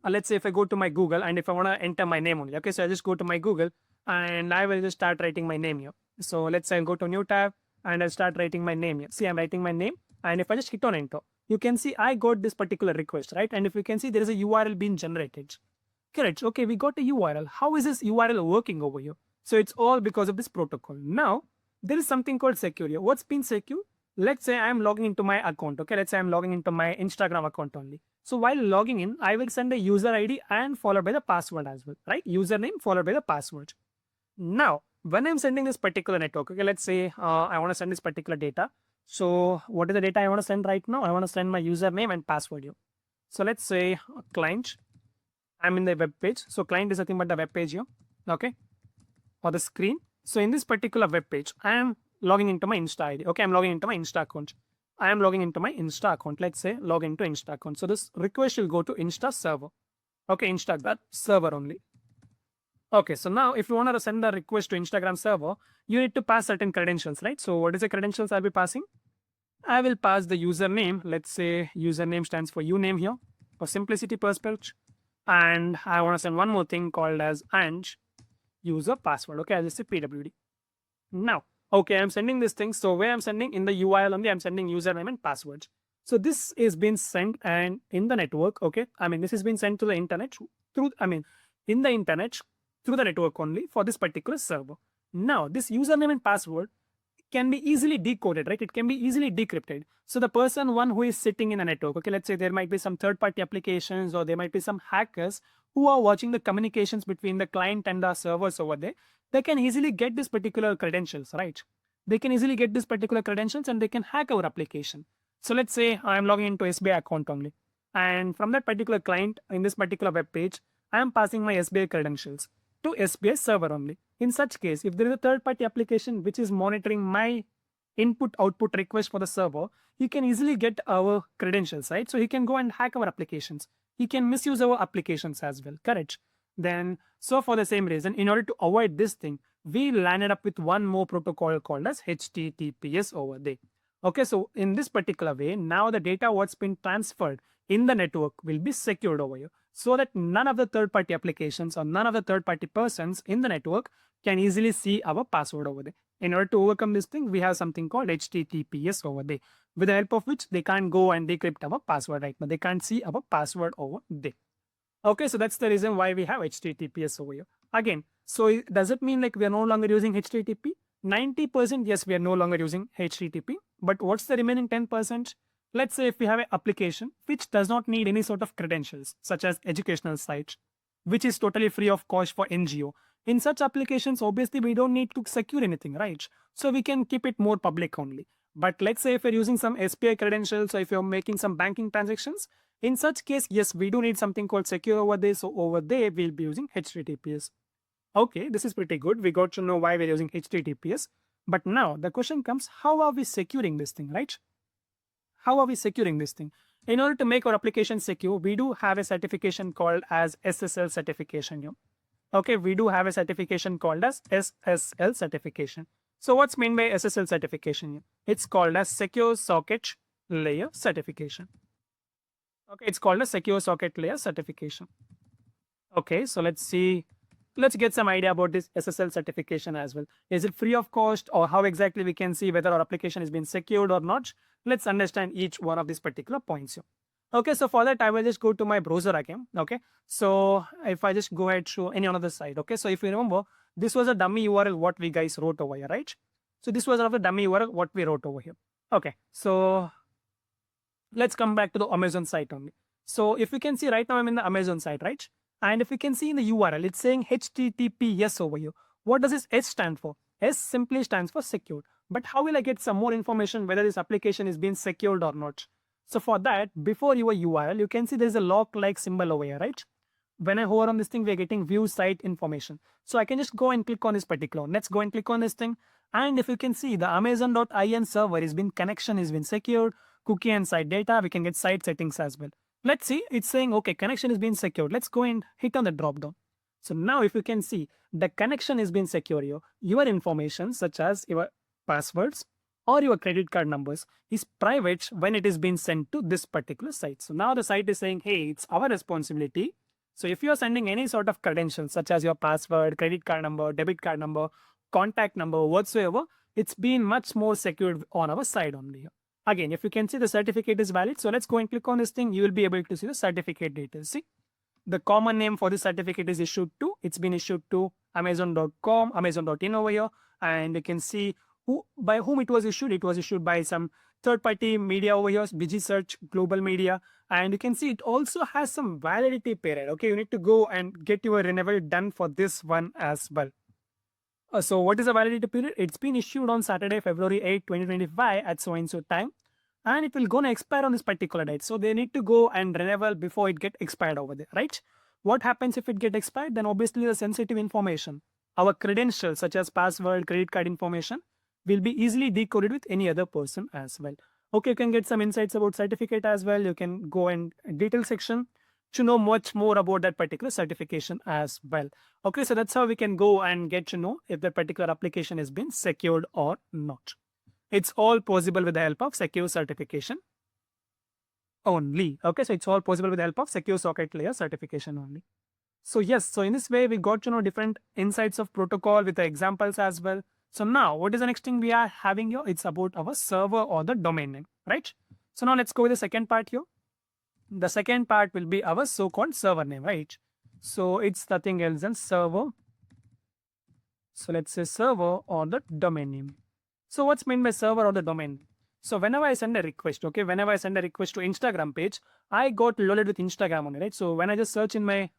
Let's say if I go to my Google and if I want to enter my name only. Okay, so I just go to my Google and I will just start writing my name here. So let's say I'll go to new tab and I'll start writing my name here. See, I'm writing my name and if I just hit on enter, you can see I got this particular request, right? And if you can see there is a URL being generated. Correct. Okay, we got a URL. How is this URL working over here? So it's all because of this protocol. Now, there is something called secure here. What's been secure? Let's say I'm logging into my account. Okay, let's say I'm logging into my Instagram account only. So while logging in, I will send a user ID and followed by the password as well, right? Username followed by the password. Now, when I'm sending this particular network, okay, let's say I want to send this particular data. So what is the data I want to send right now? I want to send my username and password here. So let's say client, I'm in the web page. So client is nothing but the web page here, okay, or the screen. So in this particular web page, I am logging into my Insta ID. Okay, I'm logging into my Insta account. I am logging into my Insta account. Let's say log into Insta account. So this request will go to Insta server. Okay, Instagram server only. Okay, so now if you want to send the request to Instagram server, you need to pass certain credentials, right? So what is the credentials I'll be passing? I will pass the username. Let's say username stands for uname here for simplicity perspective. And I want to send one more thing called as and user password. Okay, I'll just say PWD. Now, okay, I'm sending this thing. So where I'm sending in the URL only, I'm sending username and password. So this is being sent and in the network. Okay, I mean, this has been sent to the internet through, in the internet through the network only for this particular server. Now, this username and password can be easily decoded, right? It can be easily decrypted. So the one who is sitting in a network, okay, let's say there might be some third-party applications or there might be some hackers who are watching the communications between the client and the servers over there. They can easily get this particular credentials, right? They can easily get this particular credentials and they can hack our application. So let's say I'm logging into SBI account only. And from that particular client in this particular web page, I am passing my SBI credentials to SBI server only. In such case, if there is a third-party application which is monitoring my input-output request for the server, he can easily get our credentials, right? So he can go and hack our applications. He can misuse our applications as well, correct? Then, so for the same reason, in order to avoid this thing, we landed up with one more protocol called as HTTPS over there. Okay, so in this particular way, now the data what's been transferred in the network will be secured over here so that none of the third-party applications or none of the third-party persons in the network can easily see our password over there. In order to overcome this thing, we have something called HTTPS over there, with the help of which they can't go and decrypt our password right now. They can't see our password over there. Okay, so that's the reason why we have HTTPS over here. Again, so does it mean like we are no longer using HTTP? 90% yes, we are no longer using HTTP. But what's the remaining 10%? Let's say if we have an application which does not need any sort of credentials, such as educational site, which is totally free of cost for NGO. In such applications, obviously, we don't need to secure anything, right? So we can keep it more public only. But let's say if you're using some SPI credentials or if you're making some banking transactions, in such case, yes, we do need something called secure over there. So over there, we'll be using HTTPS. Okay, this is pretty good. We got to know why we're using HTTPS. But now the question comes, how are we securing this thing, right? How are we securing this thing? In order to make our application secure, we do have a certification called as SSL certification here. Okay, we do have a certification called as SSL certification. So what's meant by SSL certification here? It's called as Secure Socket Layer Certification. Okay, it's called a Secure Socket Layer Certification. Okay, so let's see. Let's get some idea about this SSL certification as well. Is it free of cost, or how exactly we can see whether our application is being secured or not? Let's understand each one of these particular points here. Okay, so for that, I will just go to my browser again. Okay, so if I just go ahead to any other site. Okay, so if you remember, this was a dummy URL what we guys wrote over here, right? So this was one of the dummy URL what we wrote over here. Okay, so let's come back to the Amazon site only. So if you can see right now, I'm in the Amazon site, right? And if you can see in the URL, it's saying HTTPS over here. What does this S stand for? S simply stands for secured. But how will I get some more information whether this application is being secured or not? So for that, before your URL, you can see there's a lock-like symbol over here, right? When I hover on this thing, we're getting view site information. So I can just go and click on this particular one. Let's go and click on this thing. And if you can see, the Amazon.in server is been connection is been secured, cookie and site data, we can get site settings as well. Let's see, it's saying, okay, connection is being secured. Let's go and hit on the drop down. So now if you can see, the connection is being secure here. Your information such as your passwords or your credit card numbers is private when it is being sent to this particular site. So now the site is saying, hey, it's our responsibility. So if you are sending any sort of credentials such as your password, credit card number, debit card number, contact number, whatsoever, it's been much more secured on our side only here. Again, if you can see the certificate is valid, so let's go and click on this thing. You will be able to see the certificate details. See, the common name for the certificate is issued to, it's been issued to Amazon.com, Amazon.in over here. And you can see by whom it was issued. It was issued by some third-party media over here, BG Search, Global Media. And you can see it also has some validity period. Okay, you need to go and get your renewal done for this one as well. So what is the validity period? It's been issued on Saturday, February 8, 2025 at so-and-so time. And it will gonna expire on this particular date. So they need to go and renewal before it get expired over there, right? What happens if it get expired? Then obviously the sensitive information, our credentials such as password, credit card information will be easily decoded with any other person as well. Okay, you can get some insights about certificate as well. You can go in detail section to know much more about that particular certification as well. Okay, so that's how we can go and get to know if that particular application has been secured or not. It's all possible with the help of secure certification only. Okay, so it's all possible with the help of secure socket layer certification only. So yes, so in this way, we got to know different insights of protocol with the examples as well. So now, what is the next thing we are having here? It's about our server or the domain name, right? So now let's go with the second part here. The second part will be our so-called server name, right? So it's nothing else than server. So let's say server or the domain name. So what's meant by server or the domain? So whenever I send a request, okay, whenever I send a request to Instagram page, I got loaded with Instagram on it, right? So when I just search in my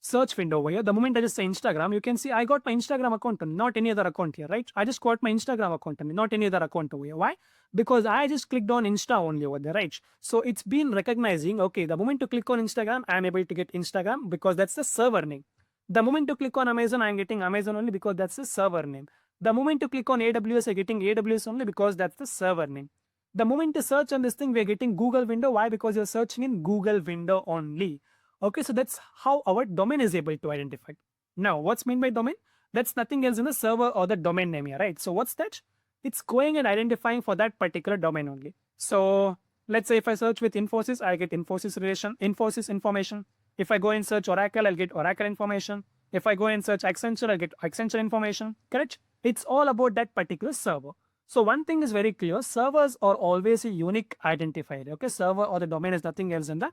search window over here, the moment I just say Instagram, you can see I got my Instagram account and not any other account here, right? I just got my Instagram account and not any other account over here. Why? Because I just clicked on Insta only over there, right? So it's been recognizing, okay, the moment to click on Instagram, I'm able to get Instagram because that's the server name. The moment to click on Amazon, I'm getting Amazon only because that's the server name. The moment to click on AWS, I'm getting AWS only because that's the server name. The moment to search on this thing, we're getting Google window. Why? Because you're searching in Google window only. Okay, so that's how our domain is able to identify. Now, what's meant by domain? That's nothing else in the server or the domain name here, right? So what's that? It's going and identifying for that particular domain only. So let's say if I search with Infosys, I get Infosys information. If I go and search Oracle, I'll get Oracle information. If I go and search Accenture, I'll get Accenture information, correct? It's all about that particular server. So one thing is very clear, servers are always a unique identifier, okay? Server or the domain is nothing else than the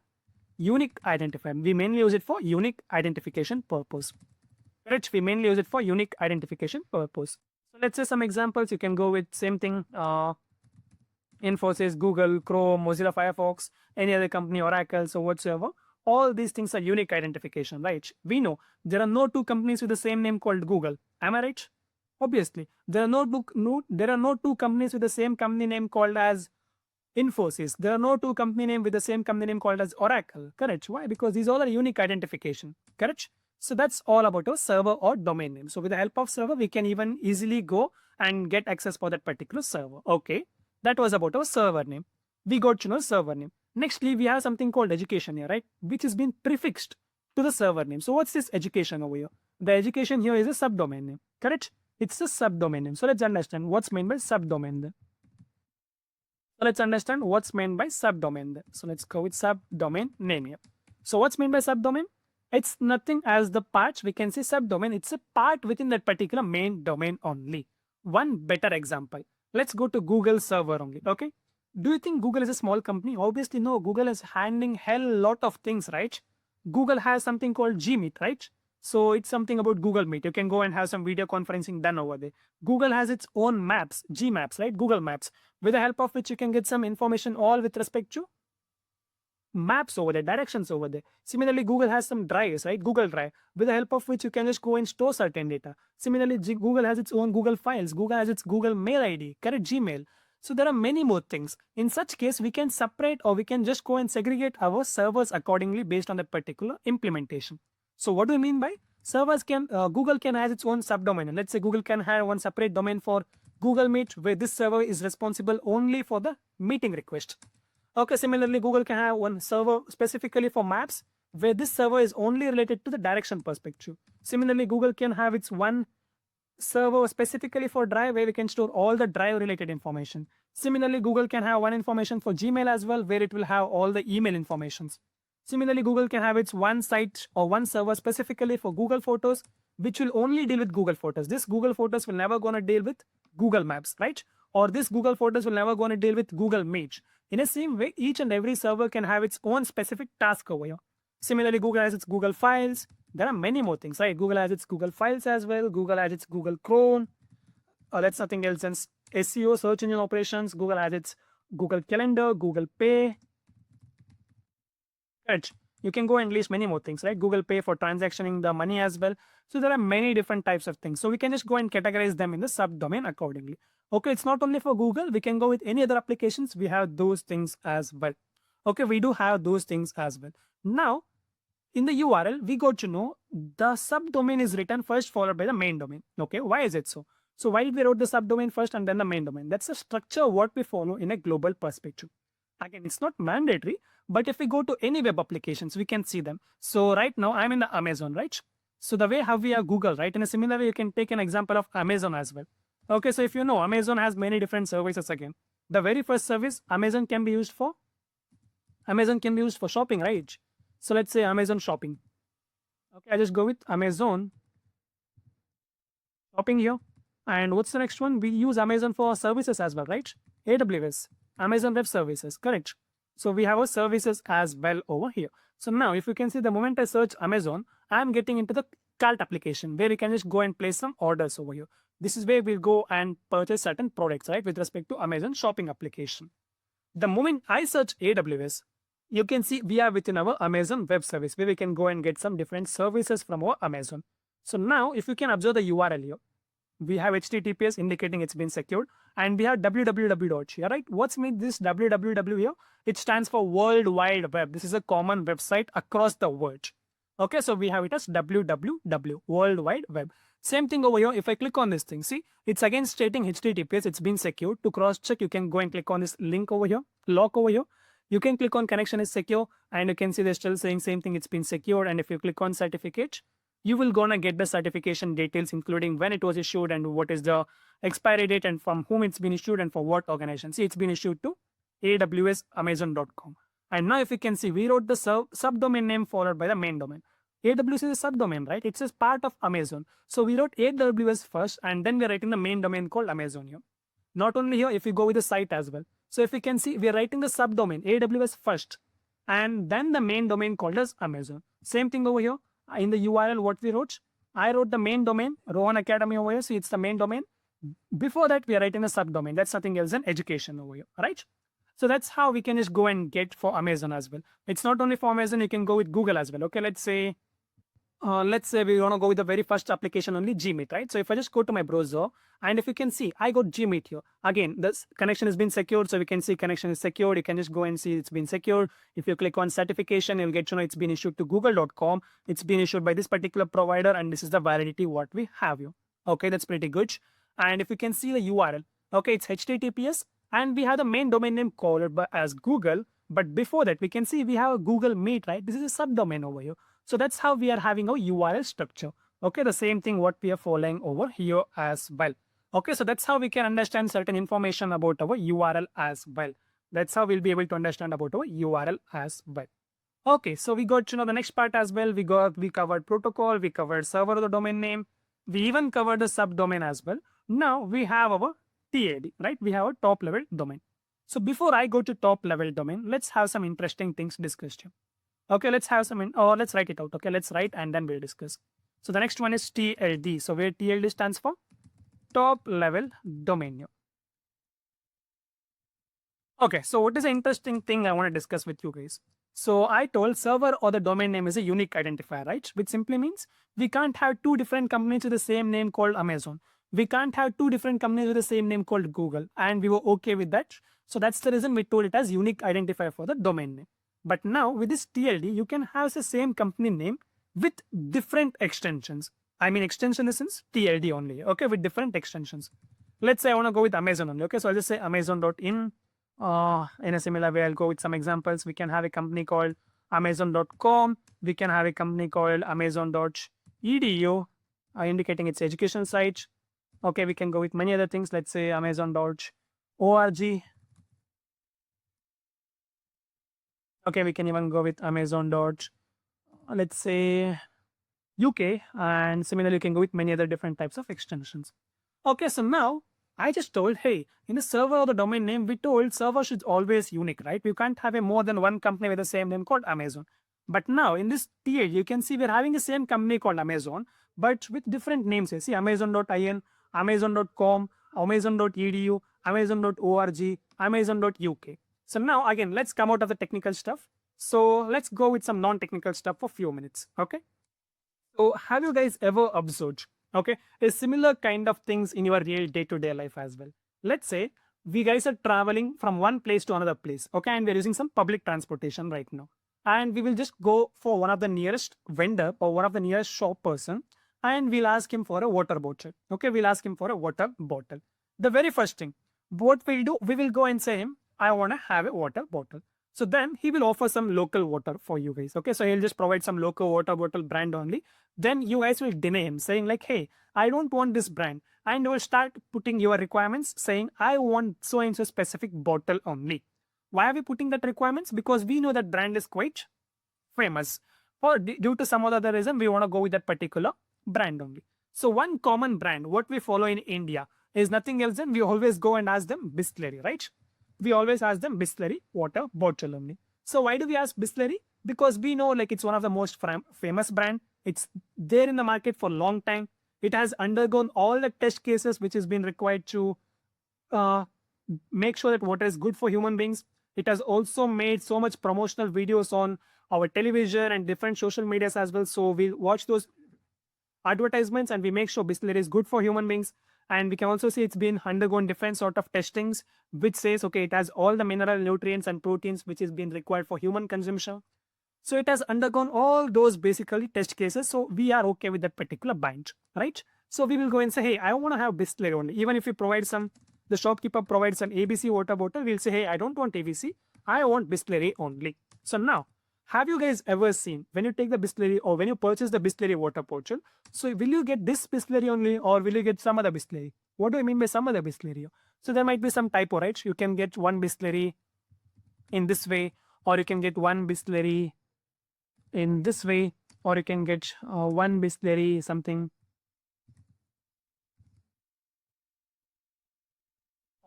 unique identifier. We mainly use it for unique identification purpose. Correct? We mainly use it for unique identification purpose. So let's say some examples. You can go with same thing. Infosys, Google, Chrome, Mozilla Firefox, any other company, Oracle, so whatsoever. All these things are unique identification, right? We know there are no two companies with the same name called Google. Am I right? Obviously, there are no two companies with the same company name called as Infosys. There are no two company name with the same company name called as Oracle. Correct? Why? Because these all are unique identification. Correct? So that's all about a server or domain name. So with the help of server, we can even easily go and get access for that particular server. Okay, that was about our server name. We got to know server name. Nextly, we have something called education here, right? Which has been prefixed to the server name. So what's this education over here? The education here is a subdomain name. Correct? It's a subdomain name. So let's understand what's meant by subdomain then. So let's understand what's meant by subdomain then. So let's go with subdomain name here. So what's meant by subdomain? It's nothing as the parts. We can say subdomain. It's a part within that particular main domain only. One better example. Let's go to Google server only. Okay. Do you think Google is a small company? Obviously, no. Google is handling hell lot of things, right? Google has something called Gmeet, right? So it's something about Google Meet. You can go and have some video conferencing done over there. Google has its own maps, G Maps, right? Google Maps, with the help of which you can get some information all with respect to maps over there, directions over there. Similarly, Google has some drives, right? Google Drive, with the help of which you can just go and store certain data. Similarly, Google has its own Google Files. Google has its Google Mail ID, correct Gmail. So there are many more things. In such case, we can separate or we can just go and segregate our servers accordingly based on the particular implementation. So what do you mean by servers can, Google can have its own subdomain. And let's say Google can have one separate domain for Google Meet, where this server is responsible only for the meeting request. Okay, similarly, Google can have one server specifically for maps, where this server is only related to the direction perspective. Similarly, Google can have its one server specifically for Drive, where we can store all the Drive related information. Similarly, Google can have one information for Gmail as well, where it will have all the email informations. Similarly, Google can have its one site or one server specifically for Google Photos, which will only deal with Google Photos. This Google Photos will never gonna deal with Google Maps, right? Or this Google Photos will never gonna deal with Google Meet. In the same way, each and every server can have its own specific task over here. Similarly, Google has its Google Files. There are many more things, right? Google has its Google Files as well. Google has its Google Chrome. That's nothing else than SEO, search engine operations. Google has its Google Calendar, Google Pay. Right. You can go and list many more things, right? Google Pay for transactioning the money as well. So there are many different types of things. So we can just go and categorize them in the subdomain accordingly. Okay, it's not only for Google. We can go with any other applications. We have those things as well. Okay, we do have those things as well. Now, in the URL, we got to know the subdomain is written first followed by the main domain. Okay, why is it so? So why did we wrote the subdomain first and then the main domain? That's the structure what we follow in a global perspective. Again, it's not mandatory, but if we go to any web applications, we can see them. So right now I'm in the Amazon, right? So the way how we have Google, right? In a similar way, you can take an example of Amazon as well. Okay, so if you know, Amazon has many different services again. The very first service Amazon can be used for shopping, right? So let's say Amazon shopping. Okay, I just go with Amazon shopping here. And what's the next one? We use Amazon for services as well, right? AWS, Amazon Web Services, correct? So we have our services as well over here. So now if you can see, the moment I search Amazon, I'm getting into the cart application where you can just go and place some orders over here. This is where we'll go and purchase certain products, right? With respect to Amazon shopping application. The moment I search AWS, you can see we are within our Amazon Web Service where we can go and get some different services from our Amazon. So now if you can observe the URL here, we have HTTPS indicating it's been secured, and we have www here, right? What's mean this www here? It stands for World Wide Web. This is a common website across the world. Okay, so we have it as www, World Wide Web. Same thing over here. If I click on this thing, see, it's again stating HTTPS, it's been secured. To cross check, you can go and click on this link over here, lock over here. You can click on connection is secure, and you can see they're still saying same thing, it's been secured. And if you click on certificate, you will gonna get the certification details, including when it was issued and what is the expiry date and from whom it's been issued and for what organization. See, it's been issued to AWS Amazon.com. And now if you can see, we wrote the subdomain name followed by the main domain. AWS is a subdomain, right? It's a part of Amazon. So we wrote AWS first, and then we're writing the main domain called Amazon here. Not only here, if you go with the site as well. So if you can see, we're writing the subdomain AWS first, and then the main domain called as Amazon. Same thing over here. In the URL, what we wrote, I wrote the main domain, Rohan Academy over here. So it's the main domain. Before that, we are writing a subdomain. That's nothing else than education over here, right? So that's how we can just go and get for Amazon as well. It's not only for Amazon, you can go with Google as well. Okay, let's say we want to go with the very first application only, Gmeet, right? So if I just go to my browser, and if you can see, I got Gmeet here. Again, this connection has been secured, so we can see connection is secured. You can just go and see it's been secured. If you click on certification, you'll get to know it's been issued to google.com. It's been issued by this particular provider, and this is the validity what we have here. Okay, that's pretty good. And if you can see the URL, okay, it's HTTPS, and we have the main domain name called as Google. But before that, we can see we have a Google Meet, right? This is a subdomain over here. So that's how we are having a URL structure. Okay, the same thing what we are following over here as well. Okay, so that's how we can understand certain information about our URL as well. That's how we'll be able to understand about our URL as well. Okay, so we got to know the next part as well. We covered protocol, we covered server or the domain name, we even covered the subdomain as well. Now we have our TAD, right? We have a top level domain. So before I go to top level domain, let's have some interesting things discussed here. Okay, let's have some, or let's write it out. Okay, let's write and then we'll discuss. So the next one is TLD. So where TLD stands for top level domain name. Okay, so what is the interesting thing I want to discuss with you guys? So I told server or the domain name is a unique identifier, right? Which simply means we can't have two different companies with the same name called Amazon. We can't have two different companies with the same name called Google. And we were okay with that. So that's the reason we told it as unique identifier for the domain name. But now with this TLD, you can have the same company name with different extensions. I mean extension in the sense TLD only, okay, with different extensions. Let's say I want to go with Amazon only, okay? So I'll just say amazon.in. In a similar way, I'll go with some examples. We can have a company called Amazon.com. We can have a company called Amazon.edu, indicating its education site. Okay, we can go with many other things. Let's say Amazon.org. Okay, we can even go with Amazon. Let's say UK, and similarly, you can go with many other different types of extensions. Okay, so now I just told, hey, in the server or the domain name, we told server should always unique, right? We can't have a more than one company with the same name called Amazon. But now in this tier, you can see we're having the same company called Amazon, but with different names. You see Amazon.in, Amazon.com, Amazon.edu, Amazon.org, Amazon.uk. So now again, let's come out of the technical stuff. So let's go with some non-technical stuff for a few minutes. Okay. So have you guys ever observed, okay, a similar kind of things in your real day-to-day life as well? Let's say we guys are traveling from one place to another place, okay, and we're using some public transportation right now. And we will just go for one of the nearest vendor or one of the nearest shop person, and we'll ask him for a water bottle. Okay, we'll ask him for a water bottle. The very first thing, what we'll do, we will go and say him, I want to have a water bottle. So then he will offer some local water for you guys. Okay, so he'll just provide some local water bottle brand only. Then you guys will deny him, saying like, hey, I don't want this brand. And you will start putting your requirements saying, I want so and so specific bottle only. Why are we putting that requirements? Because we know that brand is quite famous. Or due to some other reason, we want to go with that particular brand only. So one common brand, what we follow in India is nothing else than we always go and ask them Bisleri, right? We always ask them Bisleri water bottle only. So why do we ask Bisleri? Because we know like it's one of the most famous brand. It's there in the market for a long time. It has undergone all the test cases which has been required to uh, make sure that water is good for human beings. It has also made so much promotional videos on our television and different social medias as well. So we'll watch those advertisements and we make sure Bisleri is good for human beings. And we can also see it's been undergone different sort of testings, which says, okay, it has all the mineral nutrients and proteins which is being required for human consumption. So it has undergone all those basically test cases. So we are okay with that particular bind, right? So we will go and say, hey, I want to have Bisleri only. Even if we provide some, the shopkeeper provides some ABC water bottle, we'll say, hey, I don't want ABC. I want Bisleri only. So now, have you guys ever seen when you take the Bisleri or when you purchase the Bisleri water bottle, so will you get this Bisleri only or will you get some other Bisleri? What do I mean by some other Bisleri? So there might be some typo, right? You can get one Bisleri in this way, or you can get one Bisleri in this way, or you can get one Bisleri something,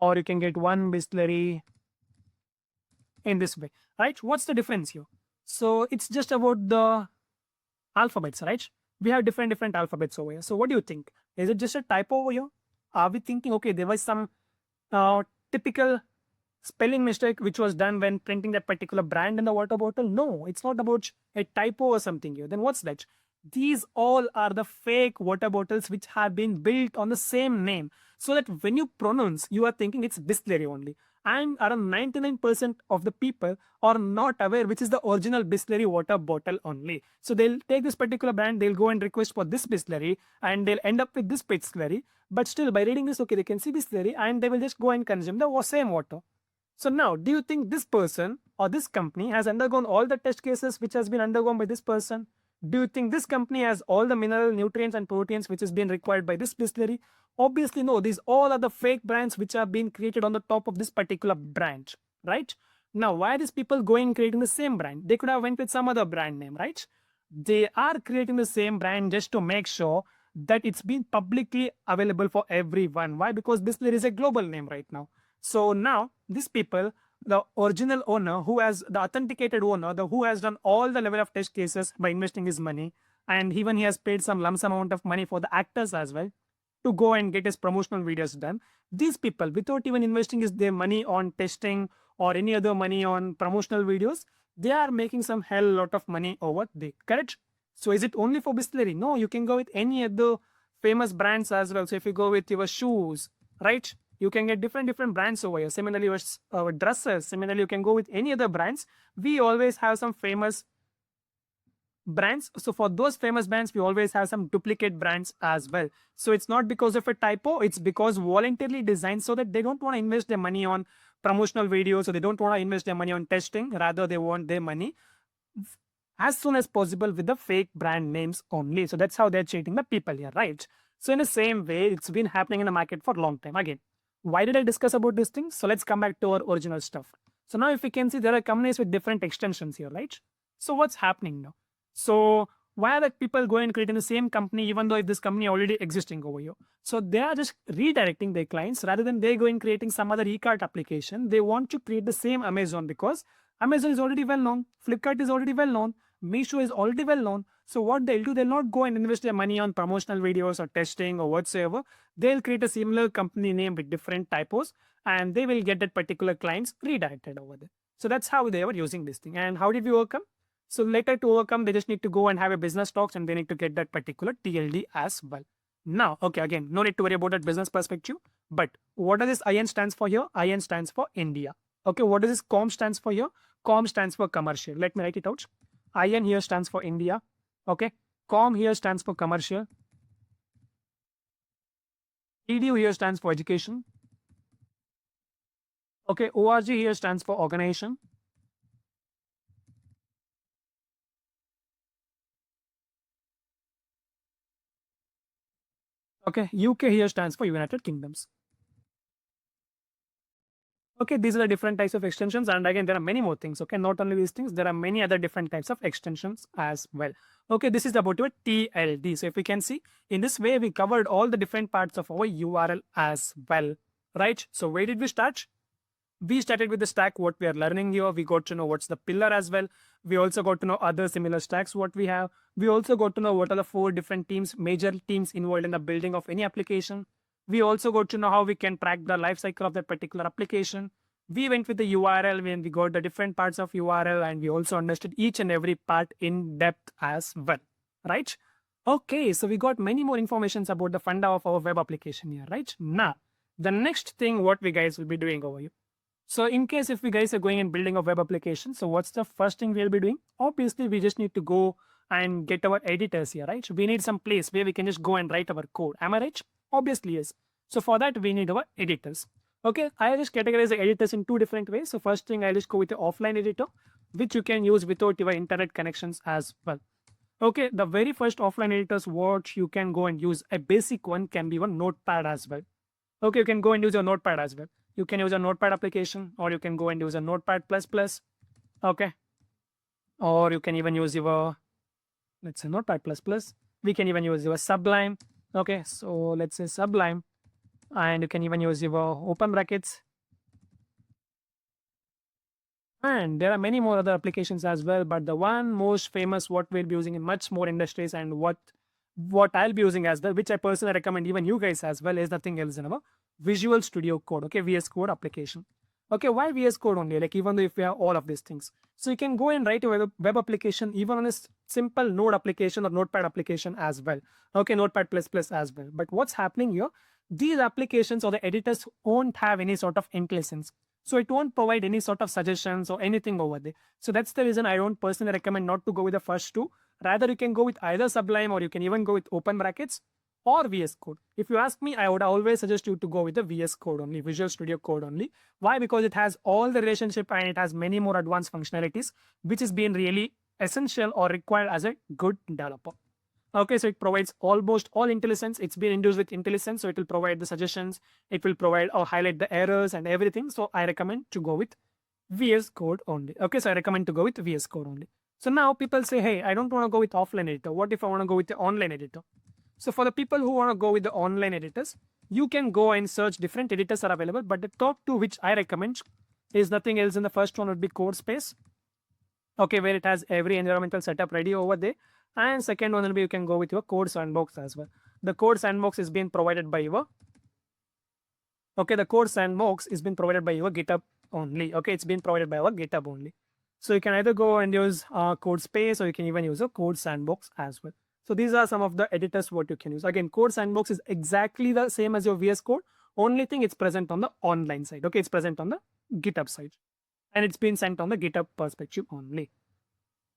or you can get one Bisleri in this way, right? What's the difference here? So it's just about the alphabets, right? We have different alphabets over here. So what do you think? Is it just a typo over here? Are we thinking, okay, there was some typical spelling mistake which was done when printing that particular brand in the water bottle? No, it's not about a typo or something here. Then what's that? These all are the fake water bottles which have been built on the same name, so that when you pronounce, you are thinking it's Bisleri only. And around 99% of the people are not aware which is the original Bisleri water bottle only. So they'll take this particular brand, they'll go and request for this Bisleri, and they'll end up with this Bisleri. But still, by reading this, okay, they can see Bisleri, and they will just go and consume the same water. So now, do you think this person or this company has undergone all the test cases which has been undergone by this person? Do you think this company has all the mineral nutrients and proteins which is being required by this distillery? Obviously no. These all are the fake brands which are being created on the top of this particular brand, right? Now why are these people going creating the same brand? They could have went with some other brand name, right? They are creating the same brand just to make sure that it's been publicly available for everyone. Why? Because distillery is a global name right now. So now these people, the original owner, who has the authenticated owner, the who has done all the level of test cases by investing his money, and even he has paid some lump sum amount of money for the actors as well to go and get his promotional videos done. These people, without even investing his their money on testing or any other money on promotional videos, they are making some hell lot of money over there. Correct? So is it only for distillery? No, you can go with any other famous brands as well. So if you go with your shoes, right? You can get different brands over here. Similarly, our dresses. Similarly, you can go with any other brands. We always have some famous brands. So for those famous brands, we always have some duplicate brands as well. So it's not because of a typo, it's because voluntarily designed so that they don't want to invest their money on promotional videos, or they don't want to invest their money on testing. Rather, they want their money as soon as possible with the fake brand names only. So that's how they're cheating the people here, right? So in the same way, it's been happening in the market for a long time. Again, why did I discuss about these things? So let's come back to our original stuff. So now if we can see, there are companies with different extensions here, right? So what's happening now? So why are the people going and creating the same company even though if this company already existing over here? So they are just redirecting their clients rather than they going creating some other e-cart application. They want to create the same Amazon because Amazon is already well known, Flipkart is already well known, Meesho is already well known. So what they'll do, they'll not go and invest their money on promotional videos or testing or whatsoever. They'll create a similar company name with different typos and they will get that particular clients redirected over there. So that's how they were using this thing. And how did we overcome? So later to overcome, they just need to go and have a business talks and they need to get that particular TLD as well. Now, okay, again, no need to worry about that business perspective. But what does this IN stands for here? IN stands for India. Okay, what does this COM stands for here? COM stands for commercial. Let me write it out. IN here stands for India. Okay, COM here stands for commercial. EDU here stands for education. Okay, ORG here stands for organization. Okay, UK here stands for United Kingdoms. Okay, these are the different types of extensions. And again, there are many more things. Okay, not only these things, there are many other different types of extensions as well. Okay, this is about your TLD. So if we can see, in this way, we covered all the different parts of our URL as well, right? So where did we start? We started with the stack, what we are learning here. We got to know what's the pillar as well. We also got to know other similar stacks, what we have. We also got to know what are the 4 different teams, major teams involved in the building of any application. We also got to know how we can track the life cycle of that particular application. We went with the URL when we got the different parts of URL and we also understood each and every part in depth as well, right? Okay, so we got many more informations about the funda of our web application here, right? Now, the next thing what we guys will be doing over here. So in case if we guys are going and building a web application, so what's the first thing we'll be doing? Obviously, we just need to go and get our editors here, right? So we need some place where we can just go and write our code. Am I right? Obviously, yes. So for that, we need our editors. Okay, I just categorize the editors in 2 different ways. So first thing, I just go with the offline editor, which you can use without your internet connections as well. Okay, the very first offline editors, what you can go and use, a basic one can be one notepad as well. Okay, you can go and use your notepad as well. You can use a notepad application or you can go and use a notepad plus plus. Okay, or you can even use your, let's say notepad plus plus. We can even use your Sublime. Okay, so let's say Sublime, and you can even use your open brackets. And there are many more other applications as well, but the one most famous what we'll be using in much more industries and what I'll be using as well, which I personally recommend even you guys as well, is nothing else than our Visual Studio Code. Okay, VS Code application. Okay, why VS Code only? Like even though if we have all of these things, so you can go and write a web application even on a simple Node application or Notepad application as well. Okay, Notepad plus plus as well. But what's happening here? These applications or the editors won't have any sort of intelligence. So it won't provide any sort of suggestions or anything over there. So that's the reason I don't personally recommend not to go with the first 2. Rather, you can go with either Sublime or you can even go with open brackets or VS Code. If you ask me, I would always suggest you to go with the VS Code only, Visual Studio Code only. Why? Because it has all the relationship and it has many more advanced functionalities, which is being really essential or required as a good developer. Okay, so it provides almost all IntelliSense. It's been induced with IntelliSense, so it will provide the suggestions, it will provide or highlight the errors and everything. So I recommend to go with VS Code only. Okay, so I recommend to go with VS Code only. So now people say, hey, I don't want to go with offline editor. What if I want to go with the online editor? So for the people who want to go with the online editors, you can go and search different editors are available. But the top two which I recommend is nothing else. In the first one would be CodeSpace. Okay, where it has every environmental setup ready over there. And second one will be you can go with your Code Sandbox as well. The Code Sandbox is being provided by your the Code Sandbox is being provided by your GitHub only. Okay, it's been provided by our GitHub only. So you can either go and use Code Space, or you can even use a Code Sandbox as well. So these are some of the editors what you can use. Again, Code Sandbox is exactly the same as your VS Code. Only thing it's present on the online side. Okay, it's present on the GitHub side. And it's been sent on the GitHub perspective only.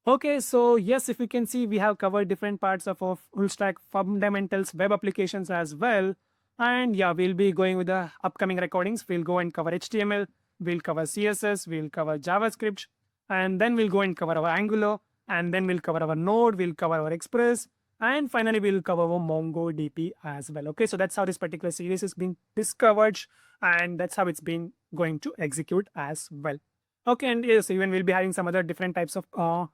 Okay, so yes, if you can see, we have covered different parts of our full stack fundamentals web applications as well. And yeah, we'll be going with the upcoming recordings. We'll go and cover HTML, we'll cover CSS, we'll cover JavaScript, and then we'll go and cover our Angular, and then we'll cover our Node, we'll cover our Express, and finally we'll cover our MongoDB as well. Okay, so that's how this particular series is being discovered, and that's how it's been going to execute as well. Okay, and yes, even we'll be having some other different types of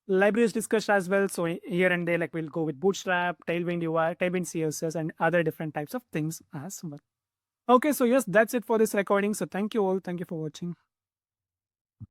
libraries discussed as well. So here and there, like we'll go with Bootstrap, Tailwind UI, Tailwind CSS, and other different types of things as well. Okay, so yes, that's it for this recording. So thank you all. Thank you for watching.